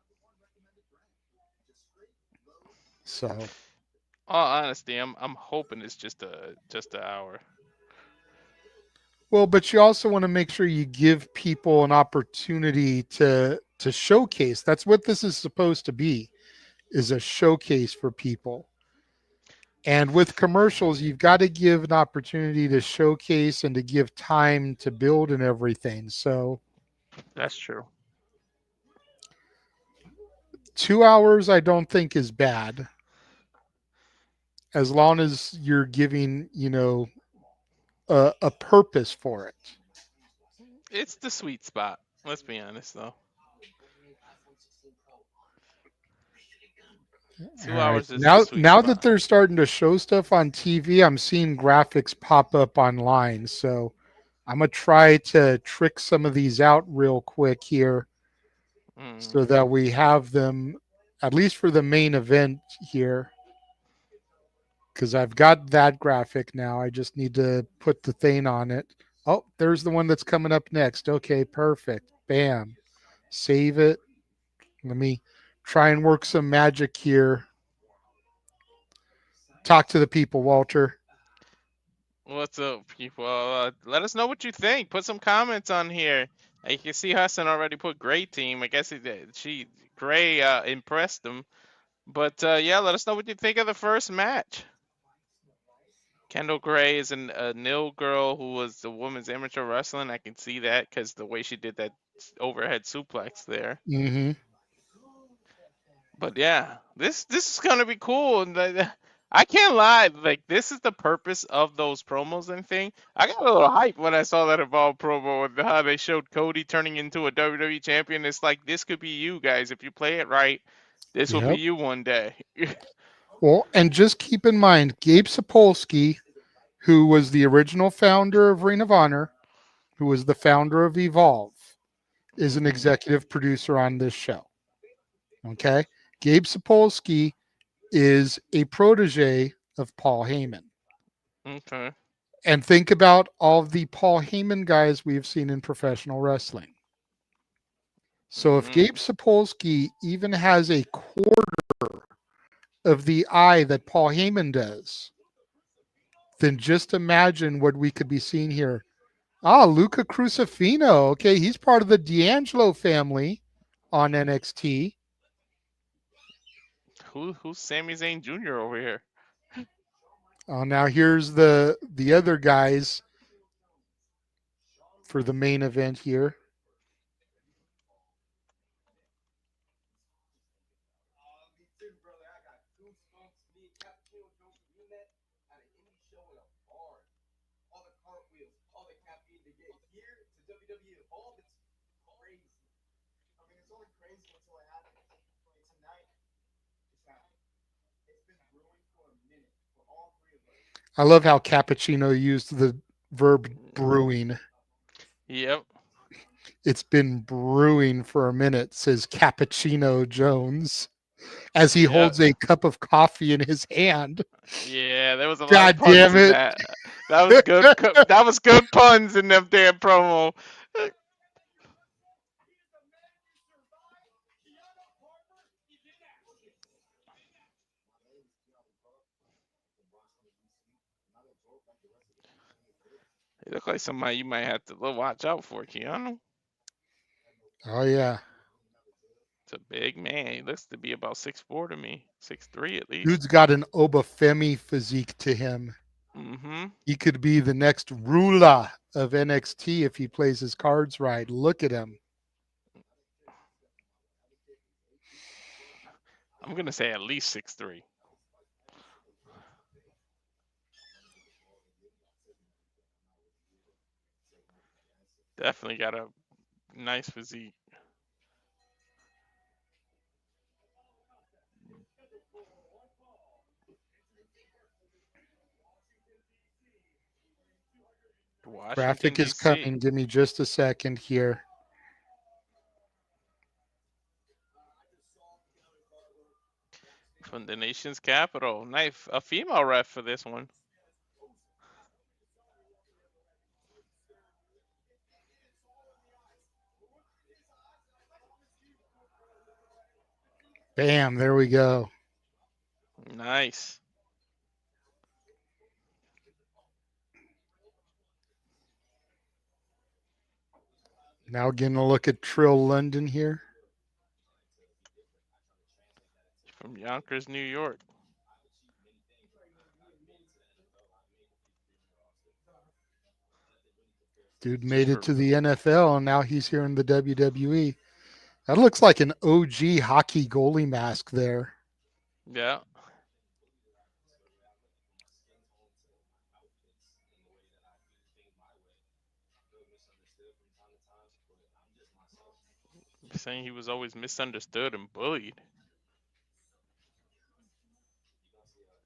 So All honesty, I'm hoping it's just an hour. well, but you also want to make sure you give people an opportunity to showcase. That's what this is supposed to be, is a showcase for people. And with commercials, you've got to give an opportunity to showcase and to give time to build and everything. So That's true. 2 hours I don't think is bad, as long as you're giving, a purpose for it. It's the sweet spot. Let's be honest though. All Two right. hours is the sweet Now that spot. they're starting to show stuff on TV, I'm seeing graphics pop up online. So I'm gonna try to trick some of these out real quick here so Mm. that we have them at least for the main event here. Because I've got that graphic now. I just need to put the thing on it. Oh, there's the one that's coming up next. Okay, perfect. Bam. Save it. Let me try and work some magic here. Talk to the people, Walter. What's up, people? Let us know what you think. Put some comments on here. You can see Hassan already put great team. I guess she Gray impressed them. But yeah, let us know what you think of the first match. Kendall Gray is a nil girl who was the women's amateur wrestling. I can see that because the way she did that overhead suplex there. Mm-hmm. But yeah, this is gonna be cool. And I can't lie, like this is the purpose of those promos and thing. I got a little hype when I saw that Evolve promo and how they showed Cody turning into a WWE champion. It's like this could be you guys if you play it right. This will be Yep. you one day. Well, and just keep in mind, Gabe Sapolsky, who was the original founder of Ring of Honor, who was the founder of Evolve, is an Hmm. executive producer on this show. Okay. Gabe Sapolsky is a protege of Paul Heyman. Okay. And think about all the Paul Heyman guys we've seen in professional wrestling. So if Gabe Mm. Sapolsky even has a quarter of the eye that Paul Heyman does, then just imagine what we could be seeing here. Ah, Luca Crucifino. Okay, he's part of the D'Angelo family on NXT. Who's Sami Zayn Jr. over here? Now here's the other guys for the main event here. I love how Cappuccino used the verb brewing. Yep. It's been brewing for a minute, says Cappuccino Jones, as he Yep. holds a cup of coffee in his hand. Yeah, there was a lot of God puns damn in it. that. That was good. That was good puns in them damn promo. He look like somebody you might have to watch out for, Keanu. Oh, yeah. It's a big man. He looks to be about 6'4" to me, 6'3" at least. Dude's got an Obafemi physique to him. Mm-hmm. He could be the next Rula of NXT if he plays his cards right. Look at him. I'm gonna say at least 6'3". Definitely got a nice physique. Washington Graphic is D.C. coming. Give me just a second here. from the nation's capital. Nice, a female ref for this one. Bam, there we go. Nice. Now getting a look at Trill London here. From Yonkers, New York. Dude Just made it for to the NFL and now he's here in the WWE. That looks like an OG hockey goalie mask there. yeah. Saying he was always misunderstood and bullied.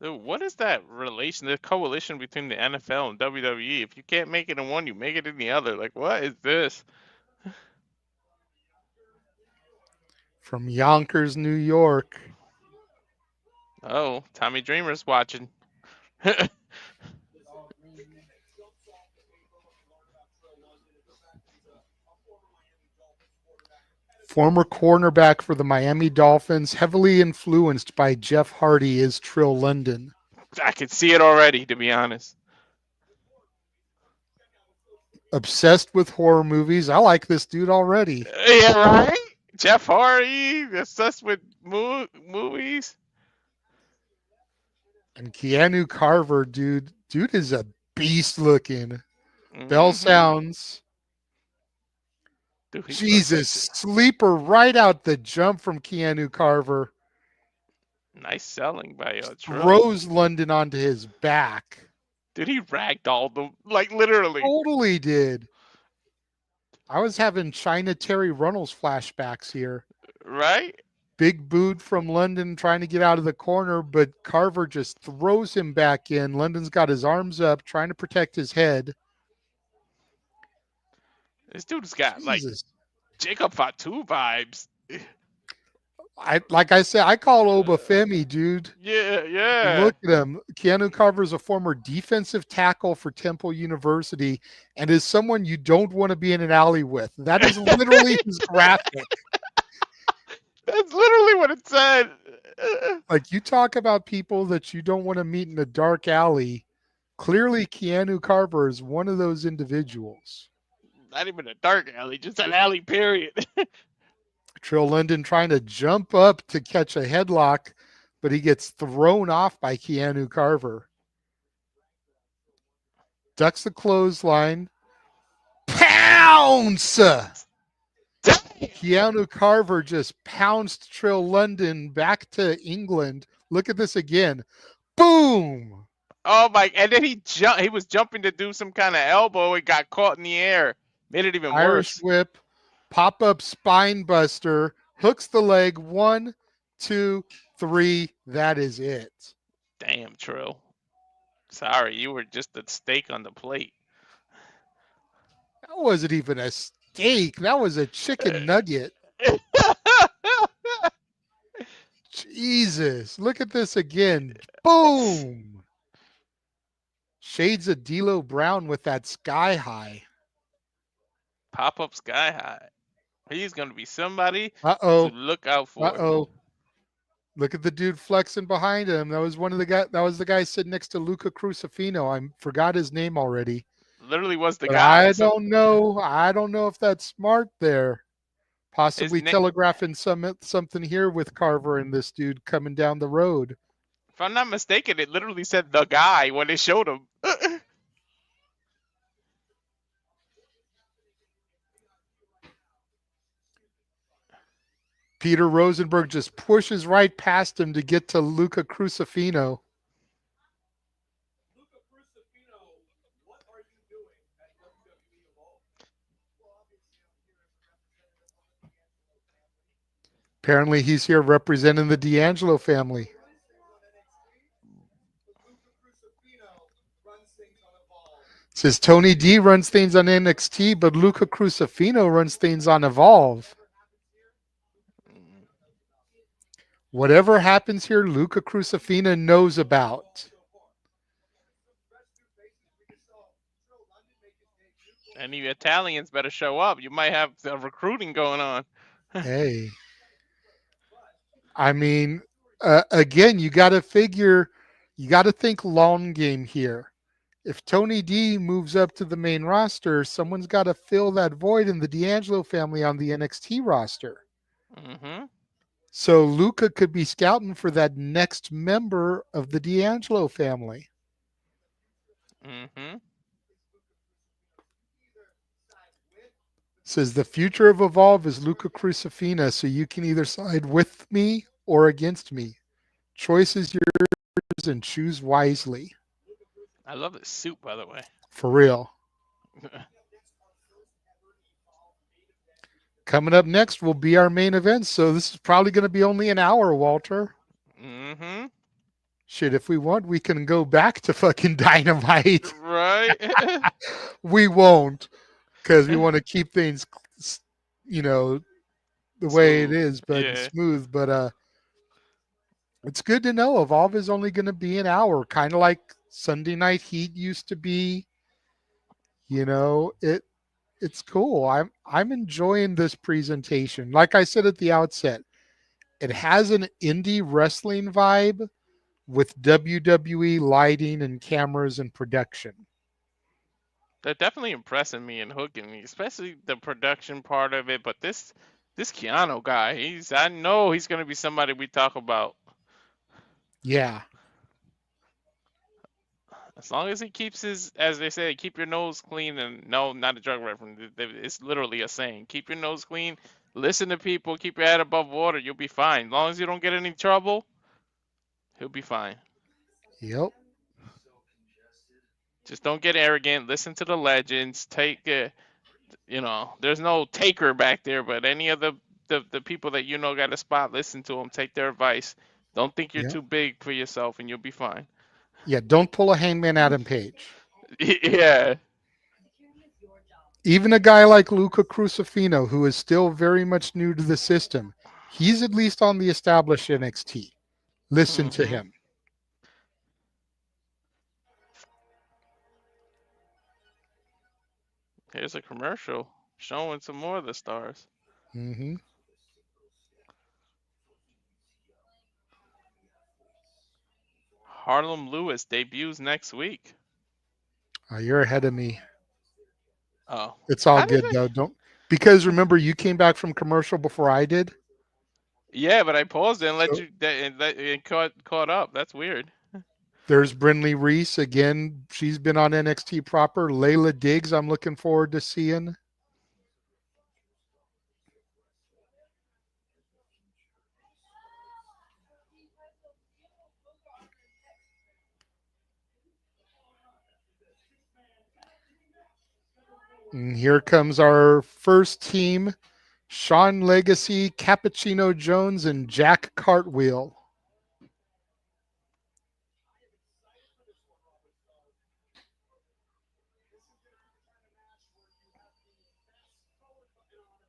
Dude, what is that relation, the coalition between the NFL and WWE? If you can't make it in one, you make it in the other. Like, what is this? From Yonkers, New York. Oh, Tommy Dreamer's watching. Former cornerback for the Miami Dolphins, heavily influenced by Jeff Hardy, is Trill London. I can see it already, to be honest. Obsessed with horror movies. I like this dude already. Yeah, right? Jeff Hardy, obsessed with movies. And Keanu Carver, dude is a beast looking. Bell Hmm. sounds. Dude, he's Jesus, perfect. sleeper right out the jump from Keanu Carver. Nice selling by Trill. Throws London onto his back. Dude, he ragdolled them, like literally. Totally did. I was having China Terry Runnels flashbacks here. Right? Big boot from London trying to get out of the corner, but Carver just throws him back in. London's got his arms up, trying to protect his head. This dude's got like Jesus. Jacob Fatu vibes. I like I said, I call Obafemi, dude. Yeah, yeah. Look at him. Keanu Carver is a former defensive tackle for Temple University and is someone you don't want to be in an alley with. That is literally his graphic. That's literally what it said. Like you talk about people that you don't want to meet in a dark alley. Clearly, Keanu Carver is one of those individuals. Not even a dark alley, just an alley, period. Trill London trying to jump up to catch a headlock, but he gets thrown off by Keanu Carver. Ducks the clothesline. Pounce! Keanu Carver just pounced Trill London back to England. Look at this again. Boom! Oh my! And then he was jumping to do some kind of elbow. It got caught in the air. Made it even Irish worse. whip, pop up spine buster, hooks the leg. 1, 2, 3. That is it. Damn, Trill. Sorry, you were just a steak on the plate. That wasn't even a steak. That was a chicken nugget. Jesus. Look at this again. Boom. Shades of D'Lo Brown with that sky high. Pop up sky high. He's gonna be somebody to Uh-oh. look out for. Uh-oh. Look at the dude flexing behind him. That was the guy sitting next to Luca Crucifino. I forgot his name already. Literally was the But guy. I don't know. I don't know if that's smart there. His Possibly name. telegraphing something here with Carver and this dude coming down the road. If I'm not mistaken, it literally said the guy when they showed him. Peter Rosenberg just pushes right past him to get to Luca Crucifino. Apparently, he's here representing the D'Angelo family. Says Tony D runs things on NXT, but Luca Crucifino runs things on Evolve. Whatever happens here, Luca Crucifino knows about. Any Italians better show up. You might have the recruiting going on. Hey. I mean, again, you got to think long game here. If Tony D moves up to the main roster, someone's got to fill that void in the D'Angelo family on the NXT roster. Mm-hmm. So Luca could be scouting for that next member of the D'Angelo family. Mm-hmm. Says the future of Evolve is Luca Crucifina, so you can either side with me or against me. Choice is yours and choose wisely. I love the suit, by the way. For real. Coming up next will be our main event, so this is probably going to be only an hour, Walter. Mm-hmm. Shit, if we want, we can go back to fucking Dynamite. Right. We won't, because we want to keep things, the way it is, but yeah. smooth. But it's good to know Evolve is only going to be an hour, kind of like Sunday Night Heat used to be. It's cool. I'm enjoying this presentation. Like I said at the outset, it has an indie wrestling vibe with WWE lighting and cameras and production. They're definitely impressing me and hooking me, especially the production part of it. But this Keanu guy, I know he's gonna be somebody we talk about. Yeah. As long as he keeps his, as they say, keep your nose clean. And no, not a drug reference. It's literally a saying. Keep your nose clean. Listen to people. Keep your head above water. You'll be fine. As long as you don't get any trouble, he'll be fine. Yep. Just don't get arrogant. Listen to the legends. There's no taker back there, but any of the people that got a spot, listen to them. Take their advice. Don't think you're Yep. too big for yourself, and you'll be fine. Yeah, don't pull a Hangman Adam Page. Yeah. Even a guy like Luca Crucifino, who is still very much new to the system, He's at least on the established NXT. Listen to Mm-hmm. him. Here's a commercial showing some more of the stars. Hmm. Harlem Lewis debuts next week. Oh, you're ahead of me. Oh, It's all how did good though. Don't because I? remember you came back from commercial before I did. Yeah, but I paused it and let So you it caught up. That's weird. there's Brinley Reese again. She's been on NXT proper. Layla Diggs, I'm looking forward to seeing. And here comes our first team: Sean Legacy, Cappuccino Jones, and Jack Cartwheel.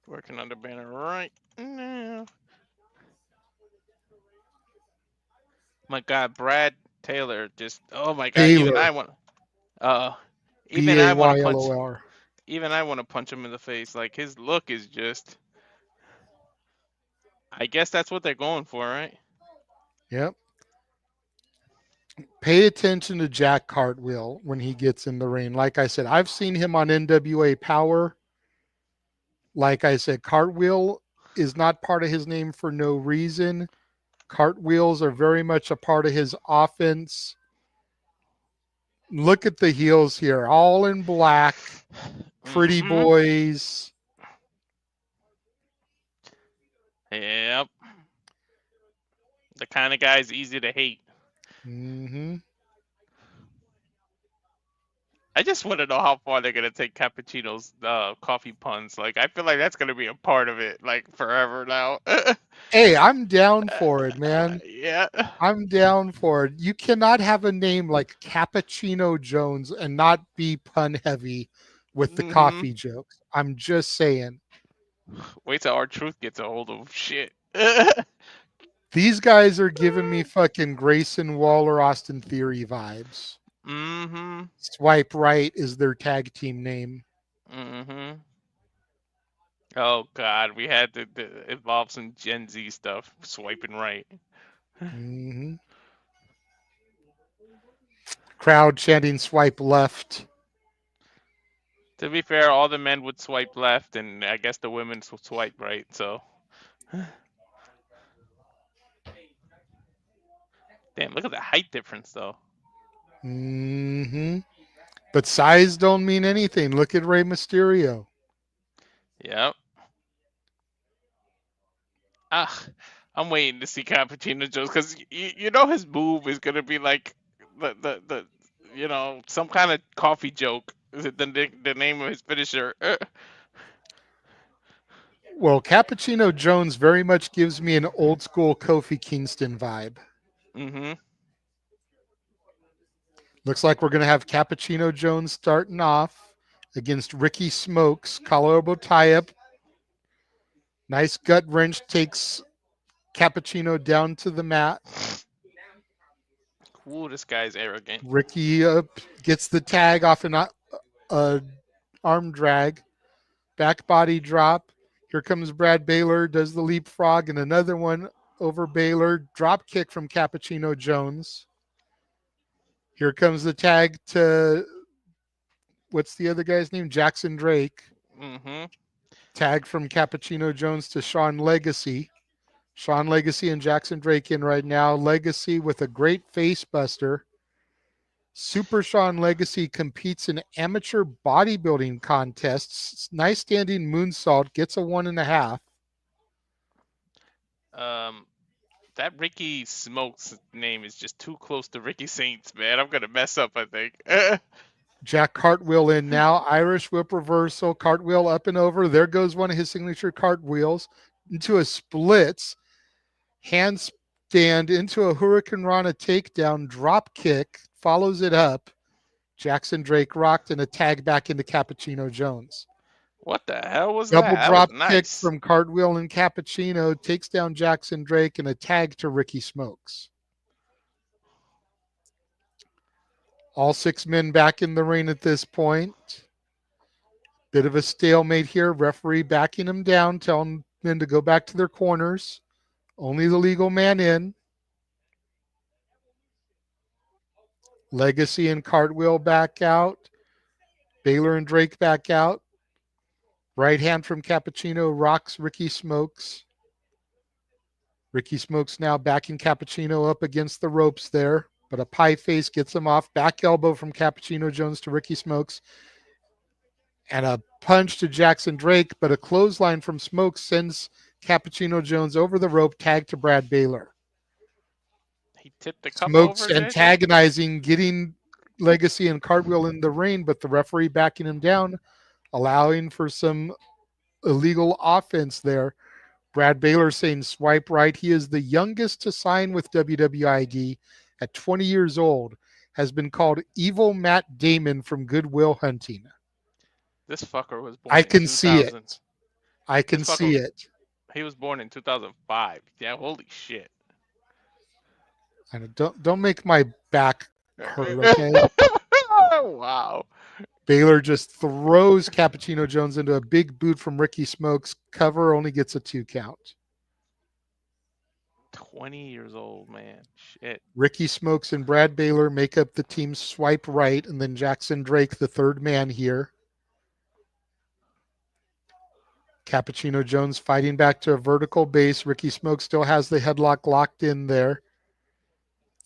Working on the banner right now. My God, Brad Taylor just. Oh my God, even Baylor, I want. Uh, B even A I want to Y L O punch. R. Even I want to punch him in the face. Like his look is just. I guess that's what they're going for, right? Yep. Pay attention to Jack Cartwheel when he gets in the ring. Like I said, I've seen him on NWA Power. Like I said, Cartwheel is not part of his name for no reason. Cartwheels are very much a part of his offense. Look at the heels here, all in black, pretty Mm-hmm. boys. Yep. The kind of guy's easy to hate. Hmm. I just want to know how far they're gonna take Cappuccino's coffee puns. Like I feel like that's gonna be a part of it, like forever now. Hey, I'm down for it, man. Yeah. I'm down for it. You cannot have a name like Cappuccino Jones and not be pun heavy with the Hmm. coffee jokes. I'm just saying. Wait till our truth gets a hold of shit. These guys are giving me fucking Grayson Waller, Austin Theory vibes. Hmm. Swipe Right is their tag team name. Hmm. Oh God, we had to involve some Gen Z stuff, swiping right. Hmm. Crowd chanting swipe left. To be fair, all the men would swipe left, and I guess the women would swipe right. So, damn, look at the height difference, though. Hmm. But size don't mean anything. Look at Rey Mysterio. Yep. Ah, I'm waiting to see Cappuccino Joe's because you know his move is gonna be like the some kind of coffee joke. Is it the name of his finisher? Well, Cappuccino Jones very much gives me an old school Kofi Kingston vibe. Mm-hmm. Looks like we're going to have Cappuccino Jones starting off against Ricky Smokes. Collarbone tie up. Nice gut wrench takes Cappuccino down to the mat. Ooh, this guy's arrogant. Ricky gets the tag off an arm drag. Back body drop. Here comes Brad Baylor, does the leapfrog, and another one over Baylor. Drop kick from Cappuccino Jones. Here comes the tag to what's the other guy's name? Jackson Drake. Mm-hmm. Tag from Cappuccino Jones to Sean Legacy. Sean Legacy and Jackson Drake in right now. Legacy with a great face buster. Super Sean Legacy competes in amateur bodybuilding contests. Nice standing moonsault, gets a 1.5. Um, that Ricky Smokes name is just too close to Ricky Saints, man. I'm gonna mess up, I think. Jack Cartwheel in now. Irish whip reversal. Cartwheel up and over. There goes one of his signature cartwheels into a splits. Handstand into a Hurricane Rana takedown. Drop kick. Follows it up. Jackson Drake rocked and a tag back into Cappuccino Jones. What the hell was Double that? That was drop kick nice. from Cartwheel and Cappuccino takes down Jackson Drake and a tag to Ricky Smokes. All 6 men back in the ring at this point. Bit of a stalemate here. Referee backing them down, telling men to go back to their corners. Only the legal man in. Legacy and Cartwheel back out. Baylor and Drake back out. Right hand from Cappuccino rocks Ricky Smokes. Ricky Smokes now backing Cappuccino up against the ropes there, but a pie face gets him off. Back elbow from Cappuccino Jones to Ricky Smokes. And a punch to Jackson Drake, but a clothesline from Smokes sends Cappuccino Jones over the rope, tag to Brad Baylor. He tipped the cup Smokes over, JJ. antagonizing, getting Legacy and Cartwheel in the ring, but the referee backing him down, allowing for some illegal offense there. Brad Baylor saying swipe right. He is the youngest to sign with WWID at 20 years old. Has been called Evil Matt Damon from Good Will Hunting. This fucker was I born in can see it. 2000. I This can fucker, see it. he was born in 2005. Yeah, holy shit. And don't make my back hurt, okay? Wow. Baylor just throws Cappuccino Jones into a big boot from Ricky Smokes. Cover only gets a 2 count. 20 years old, man. Shit. Ricky Smokes and Brad Baylor make up the team swipe right, and then Jackson Drake, the third man here. Cappuccino Jones fighting back to a vertical base. Ricky Smokes still has the headlock locked in there.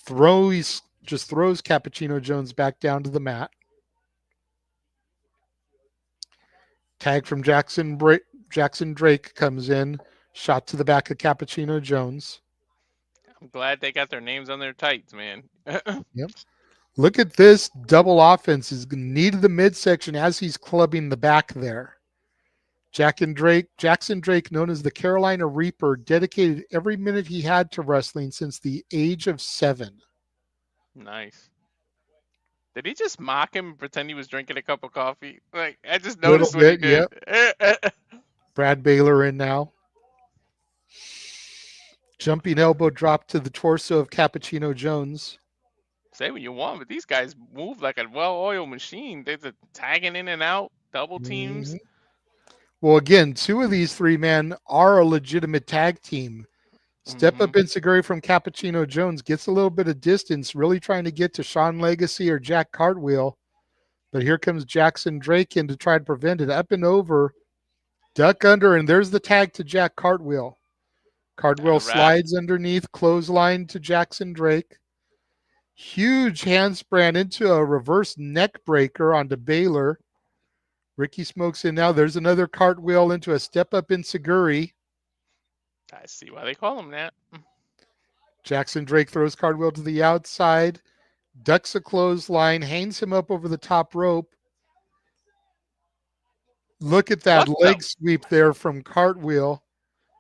Just throws Cappuccino Jones back down to the mat. Tag from Jackson Drake comes in. Shot to the back of Cappuccino Jones. I'm glad they got their names on their tights, man. Yep. Look at this double offense. Is knee to the midsection as he's clubbing the back there. Jackson Drake, known as the Carolina Reaper, dedicated every minute he had to wrestling since the age of 7. Nice. Did he just mock him and pretend he was drinking a cup of coffee? Like, I just Little noticed what he bit, did. yep. Brad Baylor in now. Jumping elbow drop to the torso of Cappuccino Jones. Say what you want, but these guys move like a well-oiled machine. They're just tagging in and out, double teams. Mhm. Well, again, 2 of these 3 men are a legitimate tag team. Step up Inseguri from Cappuccino Jones gets a little bit of distance, really trying to get to Sean Legacy or Jack Cartwheel. But here comes Jackson Drake in to try to prevent it. Up and over, duck under, and there's the tag to Jack Cartwheel. Cartwheel A wrap. slides underneath, clothesline to Jackson Drake. Huge handspring into a reverse neck breaker onto Baylor. Ricky Smokes in now. There's another cartwheel into a step up Inseguri. I see why they call him that. Jackson Drake throws Cartwheel to the outside, ducks a clothesline, hangs him up over the top rope. Look at that What the? leg sweep there from Cartwheel.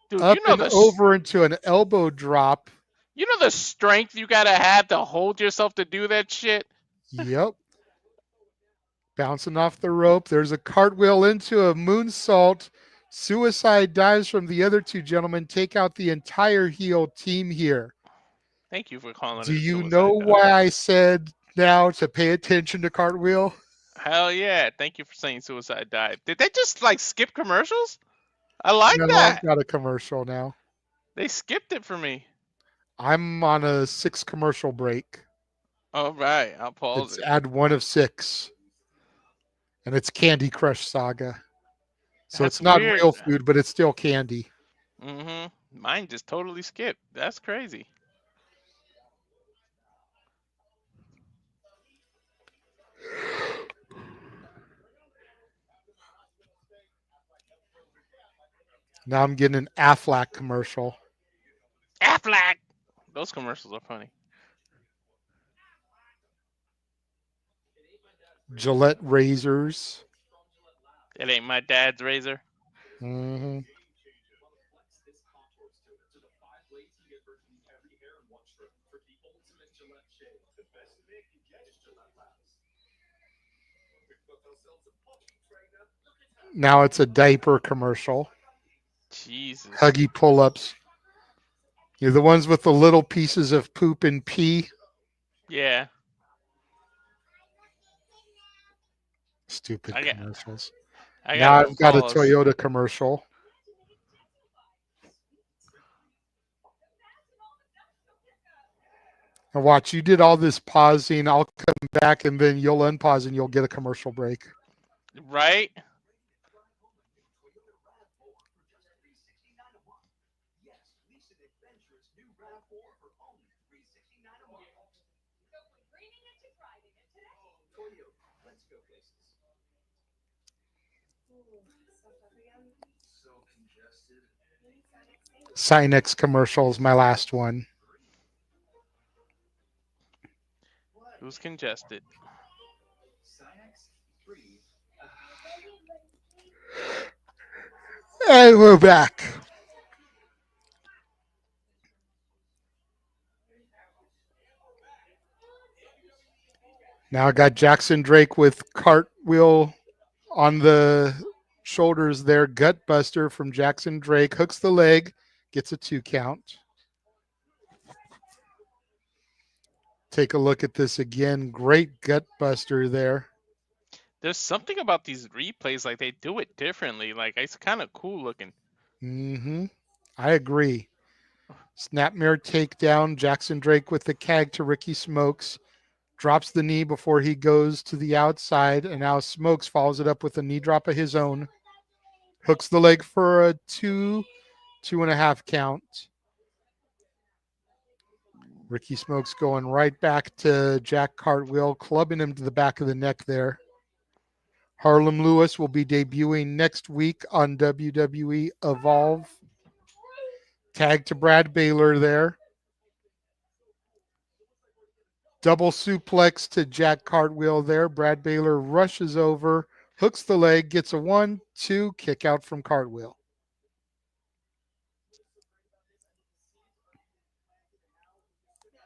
Dude, Up and over into an elbow drop. You know the strength you gotta have to hold yourself to do that shit? Yep. Bouncing off the rope. There's a cartwheel into a moonsault. Suicide dives from the other 2 gentlemen. Take out the entire heel team here. Thank you for calling Do it a you know suicide why I said now to pay attention to Cartwheel? Hell yeah. Thank you for saying suicide dive. Did they just like skip commercials? I like No, I've that. got a commercial now. They skipped it for me. I'm on a 6 commercial break. All right, I'll pause It's it. ad 1 of 6. And it's Candy Crush Saga. So That's it's not weird. real food, but it's still candy. Mine just totally skipped. That's crazy. Now I'm getting an Aflac commercial. Aflac. Those commercials are funny. Gillette razors. It ain't my dad's razor. Mm-hmm. Now it's a diaper commercial. Jesus. Huggy pull-ups. You're the ones with the little pieces of poop and pee. Yeah. Stupid I got commercials. I Now got a I've got a pause. Toyota commercial. Now watch, you did all this pausing. I'll come back and then you'll unpause and you'll get a commercial break. Right? Sinex commercial is my last one. Who's congested? And we're back. Now I got Jackson Drake with cartwheel on the shoulders there. Gut buster from Jackson Drake. Hooks the leg. Gets a 2 count. Take a look at this again. Great gut buster there. There's something about these replays, like they do it differently. Like it's kind of cool looking. Mm-hmm. I agree. Snapmare takedown. Jackson Drake with the cag to Ricky Smokes. Drops the knee before he goes to the outside, and now Smokes follows it up with a knee drop of his own. Hooks the leg for a 2.5 count. Ricky Smokes going right back to Jack Cartwheel, clubbing him to the back of the neck there. Harlem Lewis will be debuting next week on WWE Evolve. Tag to Brad Baylor there. Double suplex to Jack Cartwheel there. Brad Baylor rushes over, hooks the leg, gets a 1-2 kick out from Cartwheel.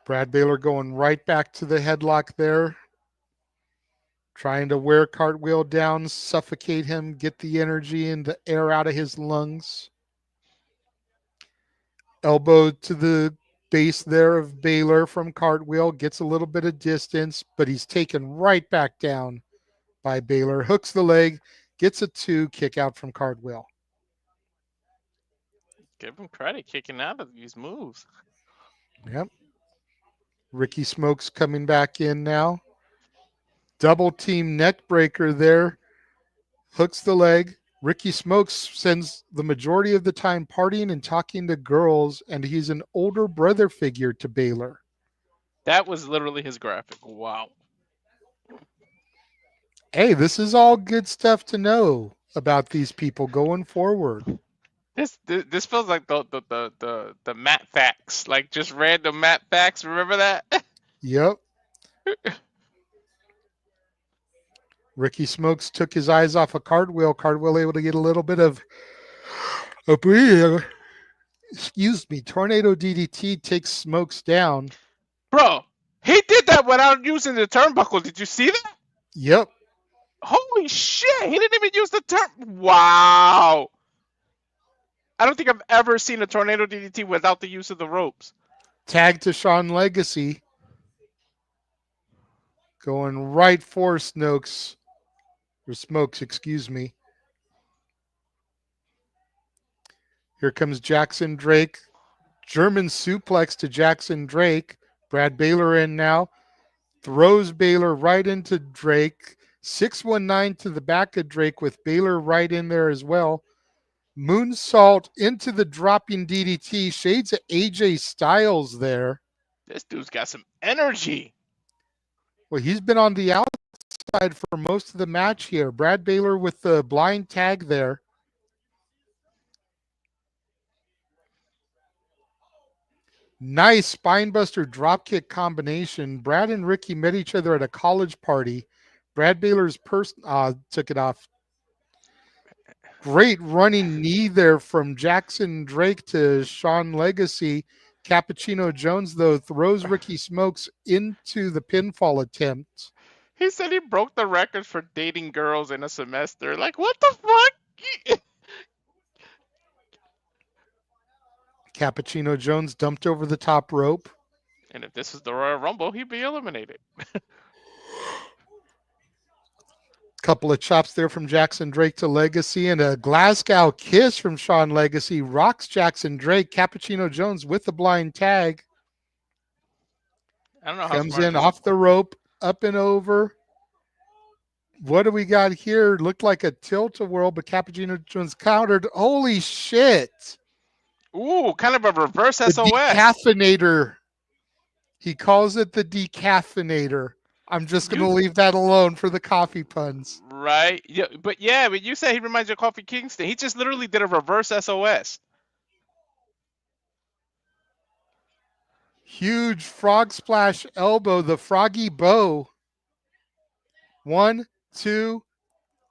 Brad Baylor going right back to the headlock there. Trying to wear Cartwheel down, suffocate him, get the energy and the air out of his lungs. Elbow to the base there of Baylor from Cartwheel. Gets a little bit of distance, but he's taken right back down by Baylor. Hooks the leg, gets a 2 kick out from Cartwheel. Give him credit kicking out of these moves. Yep. Ricky Smokes coming back in now. Double team neck breaker there. Hooks the leg. Ricky Smokes spends the majority of the time partying and talking to girls, and he's an older brother figure to Baylor. That was literally his graphic. Wow. Hey, this is all good stuff to know about these people going forward. This feels like the Matt facts, like just random Matt facts. Remember that? Yep. Ricky Smokes took his eyes off a Cartwheel. Cartwheel able to get a little bit of a breather. Excuse me. Tornado DDT takes Smokes down. Bro, he did that without using the turnbuckle. Did you see that? Yep. Holy shit! He didn't even use the turn. Wow. I don't think I've ever seen a tornado DDT without the use of the ropes. Tag to Sean Legacy. Going right for Smokes. Or Smokes, excuse me. Here comes Jackson Drake. German suplex to Jackson Drake. Brad Baylor in now. Throws Baylor right into Drake. 619 to the back of Drake with Baylor right in there as well. Moonsault into the dropping DDT. Shades of AJ Styles there. This dude's got some energy. Well, he's been on the outside for most of the match here. Brad Baylor with the blind tag there. Nice spinebuster dropkick combination. Brad and Ricky met each other at a college party. Brad Baylor's took it off. Great running knee there from Jackson Drake to Sean Legacy. Cappuccino Jones, though, throws Ricky Smokes into the pinfall attempt. He said he broke the records for dating girls in a semester. Like, what the fuck? Cappuccino Jones dumped over the top rope. And if this is the Royal Rumble, he'd be eliminated. Couple of chops there from Jackson Drake to Legacy, and a Glasgow kiss from Sean Legacy. Rocks Jackson Drake. Cappuccino Jones with the blind tag. I don't know how Comes smart in this. off the rope, up and over. What do we got here? Looked like a tilt-a-whirl, but Cappuccino Jones countered. Holy shit. Ooh, kind of a reverse The SOS. decaffeinator. He calls it the decaffeinator. I'm just going to You leave that alone for the coffee puns. right? Yeah, but you said he reminds you of Kofi Kingston. He just literally did a reverse SOS. Huge frog splash elbow, the froggy bow. 1, 2.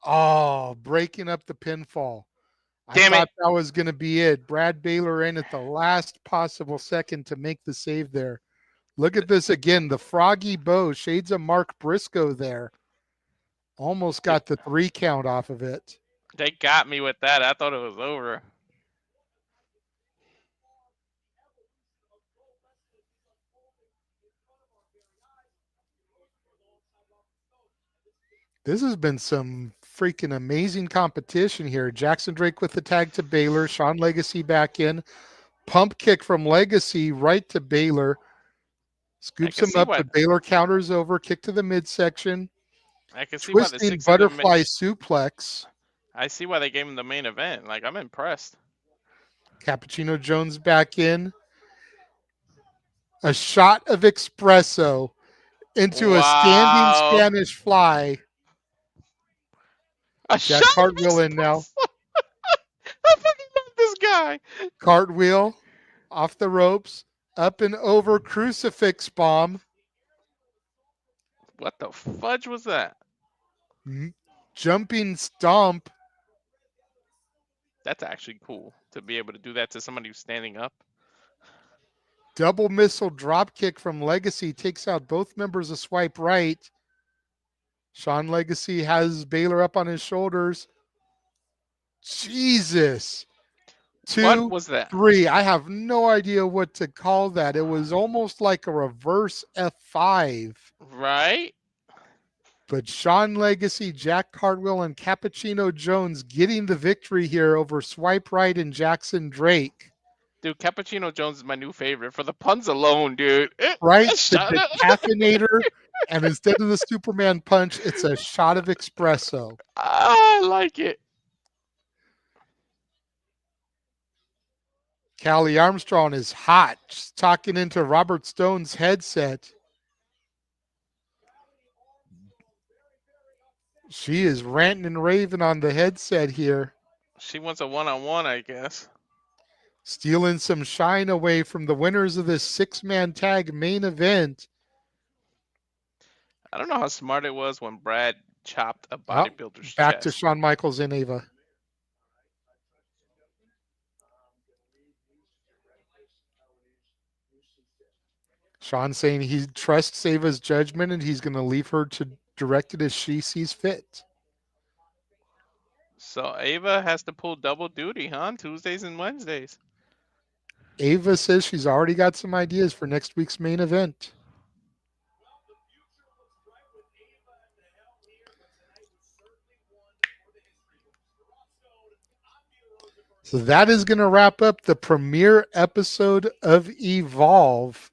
Oh, breaking up the pinfall. I Damn it! thought that was going to be it. Brad Baylor in at the last possible second to make the save there. Look at this again. The froggy bow, shades of Mark Briscoe there. Almost got the 3 count off of it. They got me with that. I thought it was over. This has been some freaking amazing competition here. Jackson Drake with the tag to Baylor. Sean Legacy back in. Pump kick from Legacy right to Baylor. I Scoops can him see up, why. but Baylor counters over. Kick to the midsection. I can see why the Twisting 6 of them. butterfly suplex. I see why they gave him the main event. Like, I'm impressed. Cappuccino Jones back in. A shot of espresso into a standing Wow. Spanish fly. A Jack shot of Cartwheel in now. espresso. I fucking love this guy. Cartwheel off the ropes. Up and over crucifix bomb. What the fudge was that? Jumping stomp. That's actually cool to be able to do that to somebody who's standing up. Double missile drop kick from Legacy takes out both members of Swipe Right. Sean Legacy has Baylor up on his shoulders. Jesus. What 2, was that? 3. I have no idea what to call that. It was almost like a reverse F5. Right? But Sean Legacy, Jack Cartwheel, and Cappuccino Jones getting the victory here over Swipe Right and Jackson Drake. Dude, Cappuccino Jones is my new favorite for the puns alone, dude. Right? The Shut up. decaffeinator. And instead of the Superman punch, it's a shot of espresso. I like it. Callie Armstrong is hot, just talking into Robert Stone's headset. She is ranting and raving on the headset here, She wants a one-on-one, I guess. stealing some shine away from the winners of this 6-man tag main event. I don't know how smart it was when Brad chopped a Oh, bodybuilder's back to chest. Shawn Michaels and Ava. Shawn saying he trusts Ava's judgment and he's going to leave her to direct it as she sees fit. So Ava has to pull double duty, huh? Tuesdays and Wednesdays. Ava says she's already got some ideas for next week's main event. So that is going to wrap up the premiere episode of Evolve.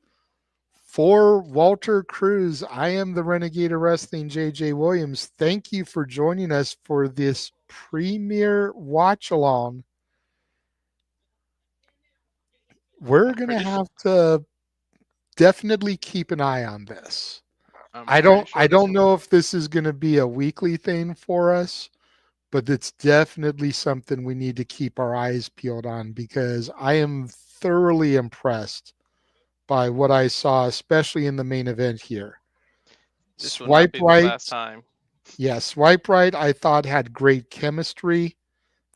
For Walter Cruz, I am the Renegade of Wrestling, JJ Williams. Thank you for joining us for this premiere watch along. We're going to have to definitely keep an eye on this. I don't know if this is going to be a weekly thing for us, but it's definitely something we need to keep our eyes peeled on because I am thoroughly impressed by what I saw, especially in the main event here. This will not be the last time. Yeah, Swipe Right, I thought had great chemistry.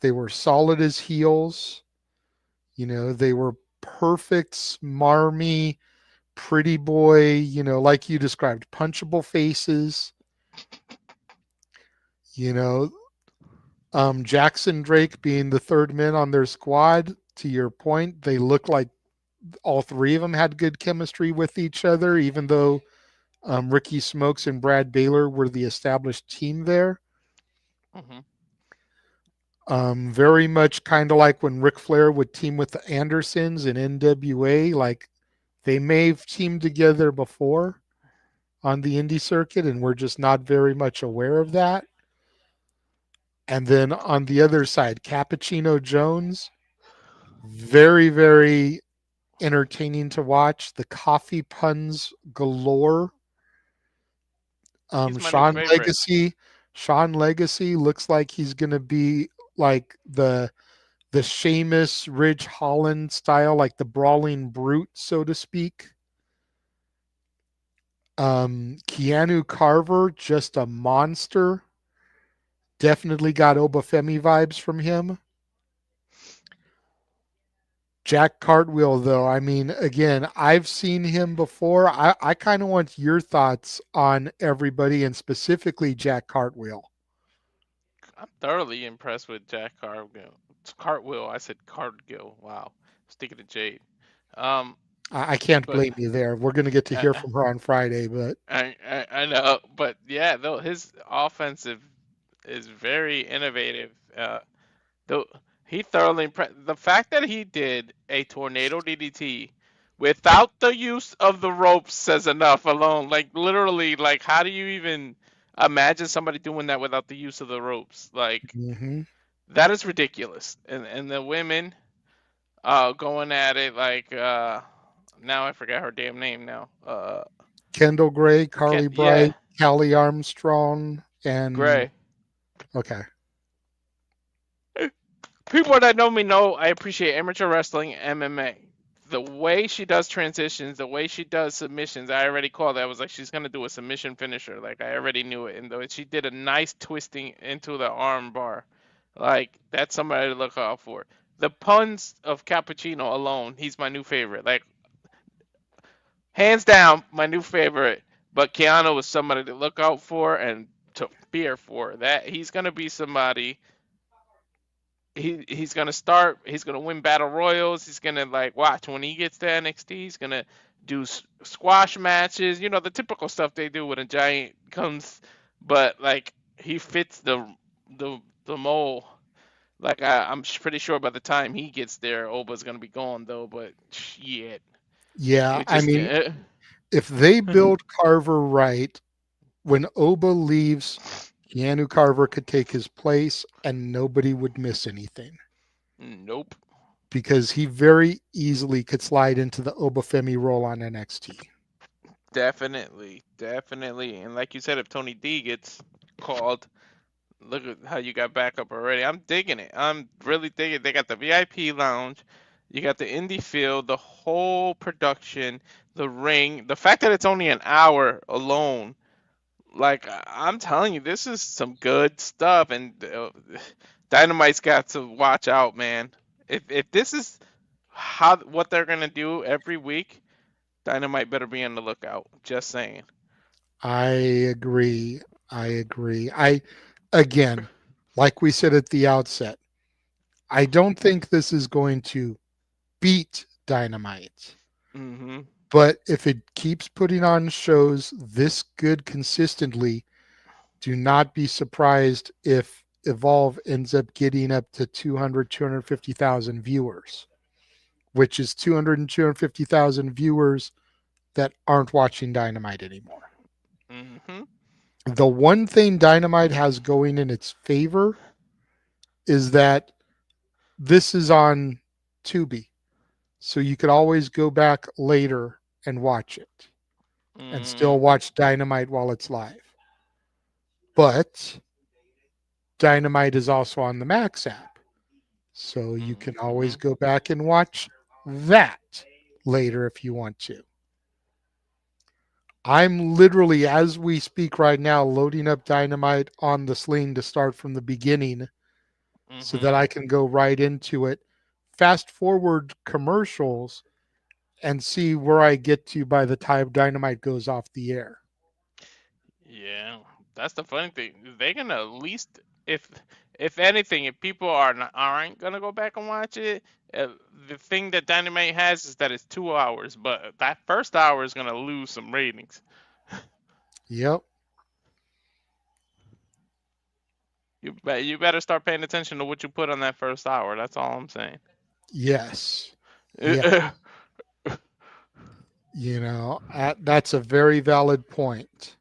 They were solid as heels. You know, they were perfect, smarmy, pretty boy, you know, like you described, punchable faces. You know, Jackson Drake being the third man on their squad. To your point, they look like all three of them had good chemistry with each other, even though Ricky Smokes and Brad Baylor were the established team there. Hmm. Very much kind of like when Ric Flair would team with the Andersons in NWA. Like they may have teamed together before on the indie circuit, and we're just not very much aware of that. And then on the other side, Cappuccino Jones, very, very entertaining to watch. The coffee puns galore. He's my new Sean favorite. Legacy, Sean Legacy looks like he's gonna be like the Sheamus Ridge Holland style, like the brawling brute, so to speak. Keanu Carver, just a monster. Definitely got Obafemi vibes from him. Jack Cartwheel, though, I mean, again, I've seen him before. I kind of want your thoughts on everybody and specifically Jack Cartwheel. I'm thoroughly impressed with Jack Cargill. It's Cartwheel. I said Cargill. Wow. Sticking to Jade. Um, I can't but blame you there. We're going to get to uh, hear from her on Friday, but I know, but yeah, though his offensive is very innovative. Though he thoroughly impressed. The fact that he did a tornado DDT without the use of the ropes says enough alone. Like literally, like how do you even imagine somebody doing that without the use of the ropes? Like mhm. that is ridiculous. And the women going at it like now I forgot her damn name now. Kendall Gray, Can't Carly yeah, Bright, Callie Armstrong, and Gray. okay. People that know me know I appreciate amateur wrestling, MMA. The way she does transitions, the way she does submissions, I already called it. I was like, she's gonna do a submission finisher. Like I already knew it, and though she did a nice twisting into the arm bar, like that's somebody to look out for. The puns of Cappuccino alone, he's my new favorite. Like hands down, my new favorite. But Keanu was somebody to look out for and to fear for. That he's gonna be somebody he's gonna start. He's gonna win battle royals. He's gonna like watch when he gets to NXT. He's gonna do squash matches. You know the typical stuff they do when a giant comes. But like he fits the mold. Like I'm pretty sure by the time he gets there, Oba's gonna be gone though. But shit, Yeah, it I just mean, if they build Carver right, when Oba leaves, Keanu Carver could take his place and nobody would miss anything nope. because he very easily could slide into the Obafemi role on NXT. Definitely, definitely. And like you said, if Tony D gets called, look at how you got back up already. I'm digging it. I'm really digging it. They got the VIP lounge, you got the indie field, the whole production, the ring, the fact that it's only an hour alone. Like I'm telling you, this is some good stuff, and Dynamite's got to watch out, man. If this is how what they're gonna do every week, Dynamite better be on the lookout. Just saying. I agree. I agree. Again, like we said at the outset, I don't think this is going to beat Dynamite. Hmm. But if it keeps putting on shows this good consistently, do not be surprised if Evolve ends up getting up to 200, 250,000 viewers, which is 200 and 250,000 viewers that aren't watching Dynamite anymore. Hmm. The one thing Dynamite has going in its favor is that this is on Tubi. So you could always go back later and watch it and still Hmm. watch Dynamite while it's live. But Dynamite is also on the Max app. So you can always Hmm. go back and watch that later if you want to. I'm literally, as we speak right now, loading up Dynamite on the Sling to start from the beginning so that Hmm. I can go right into it, fast forward commercials, and see where I get to by the time Dynamite goes off the air. Yeah. That's the funny thing. They're gonna at least, if if anything, if people aren't gonna go back and watch it, uh, the thing that Dynamite has is that it's 2 hours, but that first hour is gonna lose some ratings. Yep. You better start paying attention to what you put on that first hour. That's all I'm saying. Yes. Yeah. That's a very valid point.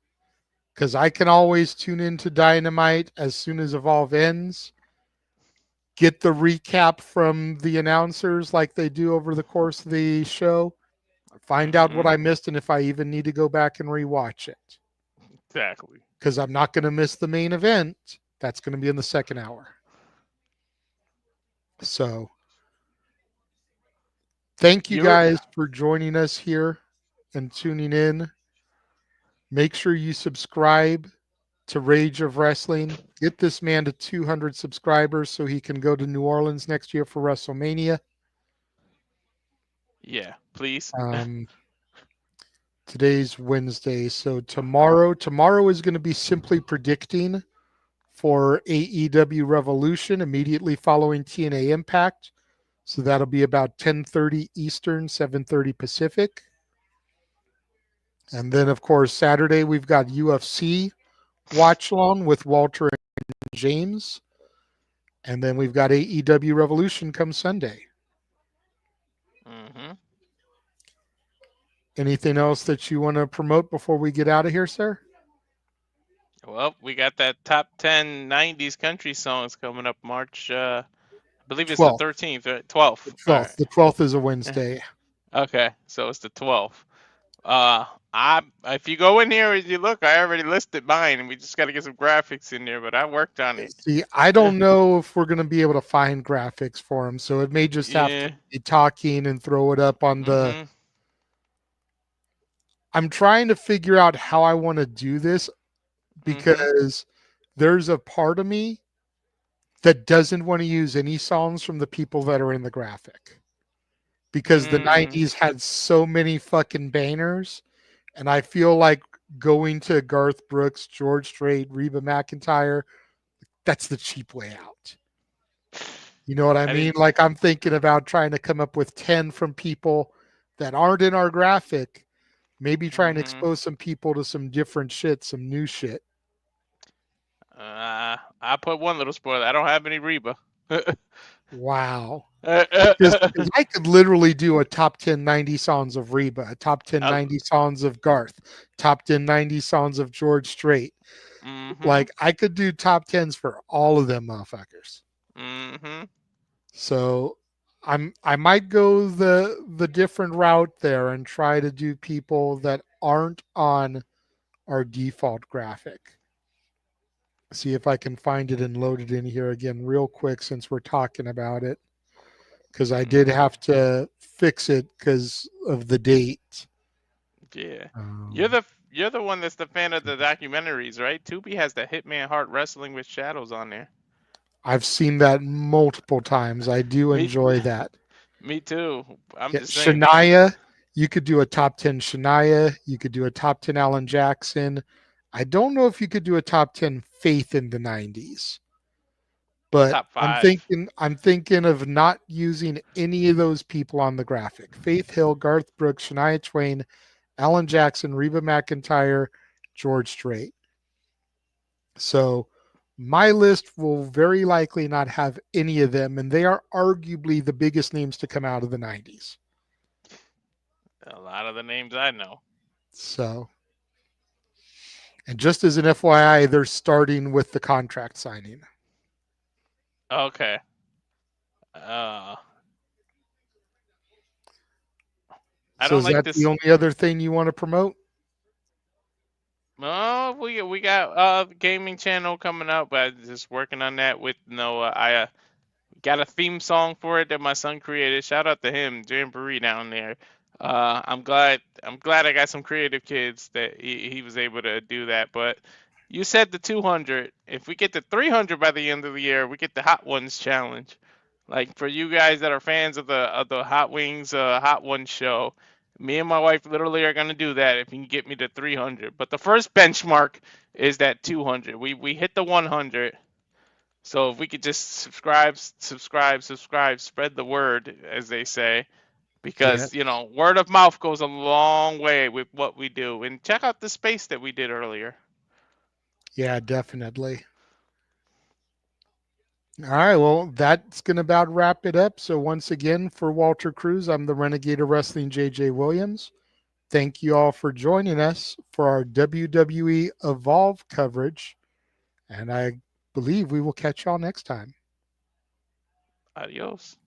Because I can always tune into Dynamite as soon as Evolve ends, get the recap from the announcers like they do over the course of the show, find out what Hmm. I missed, and if I even need to go back and rewatch it. Exactly. Because I'm not going to miss the main event. That's going to be in the second hour. So thank you You're guys for joining us here and tuning in. Make sure you subscribe to Rage of Wrestling. Get this man to 200 subscribers so he can go to New Orleans next year for WrestleMania. yeah. Please. Um, Today's Wednesday, so tomorrow is going to be simply predicting for AEW Revolution immediately following TNA Impact. So that'll be about 10:30 Eastern, 7:30 Pacific. And then of course Saturday we've got UFC watch along with Walter and James. And then we've got AEW Revolution come Sunday. Hmm. Anything else that you want to promote before we get out of here, sir? Well, we got that top 10 '90s country songs coming up March. I believe it's the 12th. 13th, right? The 12th. All 12th. right. The 12th is a Wednesday. Okay, so it's the 12th. I if you go in here and you look, I already listed mine, and we just got to get some graphics in there. But I worked on it. See, I don't know if we're going to be able to find graphics for him, so it may just have to Yeah. be talking and throw it up on the. Mhm. I'm trying to figure out how I want to do this Mhm. because there's a part of me that doesn't want to use any songs from the people that are in the graphic because the Mm. 90s had so many fucking bangers, and I feel like going to Garth Brooks, George Strait, Reba McEntire, that's the cheap way out. You know what I I mean? didn't. Like I'm thinking about trying to come up with 10 from people that aren't in our graphic, maybe trying to Mhm. expose some people to some different shit, some new shit. I put one little spoiler. I don't have any Reba. Wow. Because I could literally do a top 10 90 songs of Reba, a top 10 I, 90 songs of Garth, top 10 90 songs of George Strait. mhm. Like I could do top 10s for all of them motherfuckers. Mhm. So I might go the different route there and try to do people that aren't on our default graphic. See if I can find it and load it in here again real quick since we're talking about it. Because I did Mhm. have to fix it because of the date. Yeah. You're Um, the you're the one that's the fan of the documentaries, right? Tubi has the Hitman Heart Wrestling with Shadows on there. I've seen that multiple times. I do Me, enjoy that. me too. I'm Yeah, just saying. Shania, you could do a top 10 Shania. You could do a top 10 Alan Jackson. I don't know if you could do a top 10 Faith in the 90s, but Top I'm 5. thinking I'm thinking of not using any of those people on the graphic. Faith Hill, Garth Brooks, Shania Twain, Alan Jackson, Reba McEntire, George Strait. So my list will very likely not have any of them, and they are arguably the biggest names to come out of the 90s. A lot of the names I know. So, and just as an FYI, they're starting with the contract signing. Okay. Uh, I So, don't is like that the this. only other thing you want to promote? Oh, we got gaming channel coming up, but just working on that with Noah. I got a theme song for it that my son created. Shout out to him, Jamboree down there. I'm glad I got some creative kids that he was able to do that. But you said the 200. If we get to 300 by the end of the year, we get the Hot Ones challenge. Like for you guys that are fans of the Hot Wings Hot Ones show, Me and my wife literally are gonna do that if you can get me to 300. But the first benchmark is that 200. We hit the 100. So if we could just subscribe, spread the word, as they say, because Yes. word of mouth goes a long way with what we do. And check out the space that we did earlier. Yeah, definitely. All right, well, that's going to about wrap it up. So, once again, for Walter Cruz, I'm the Renegade of Wrestling, JJ Williams. Thank you all for joining us for our WWE Evolve coverage. And I believe we will catch y'all next time. Adios.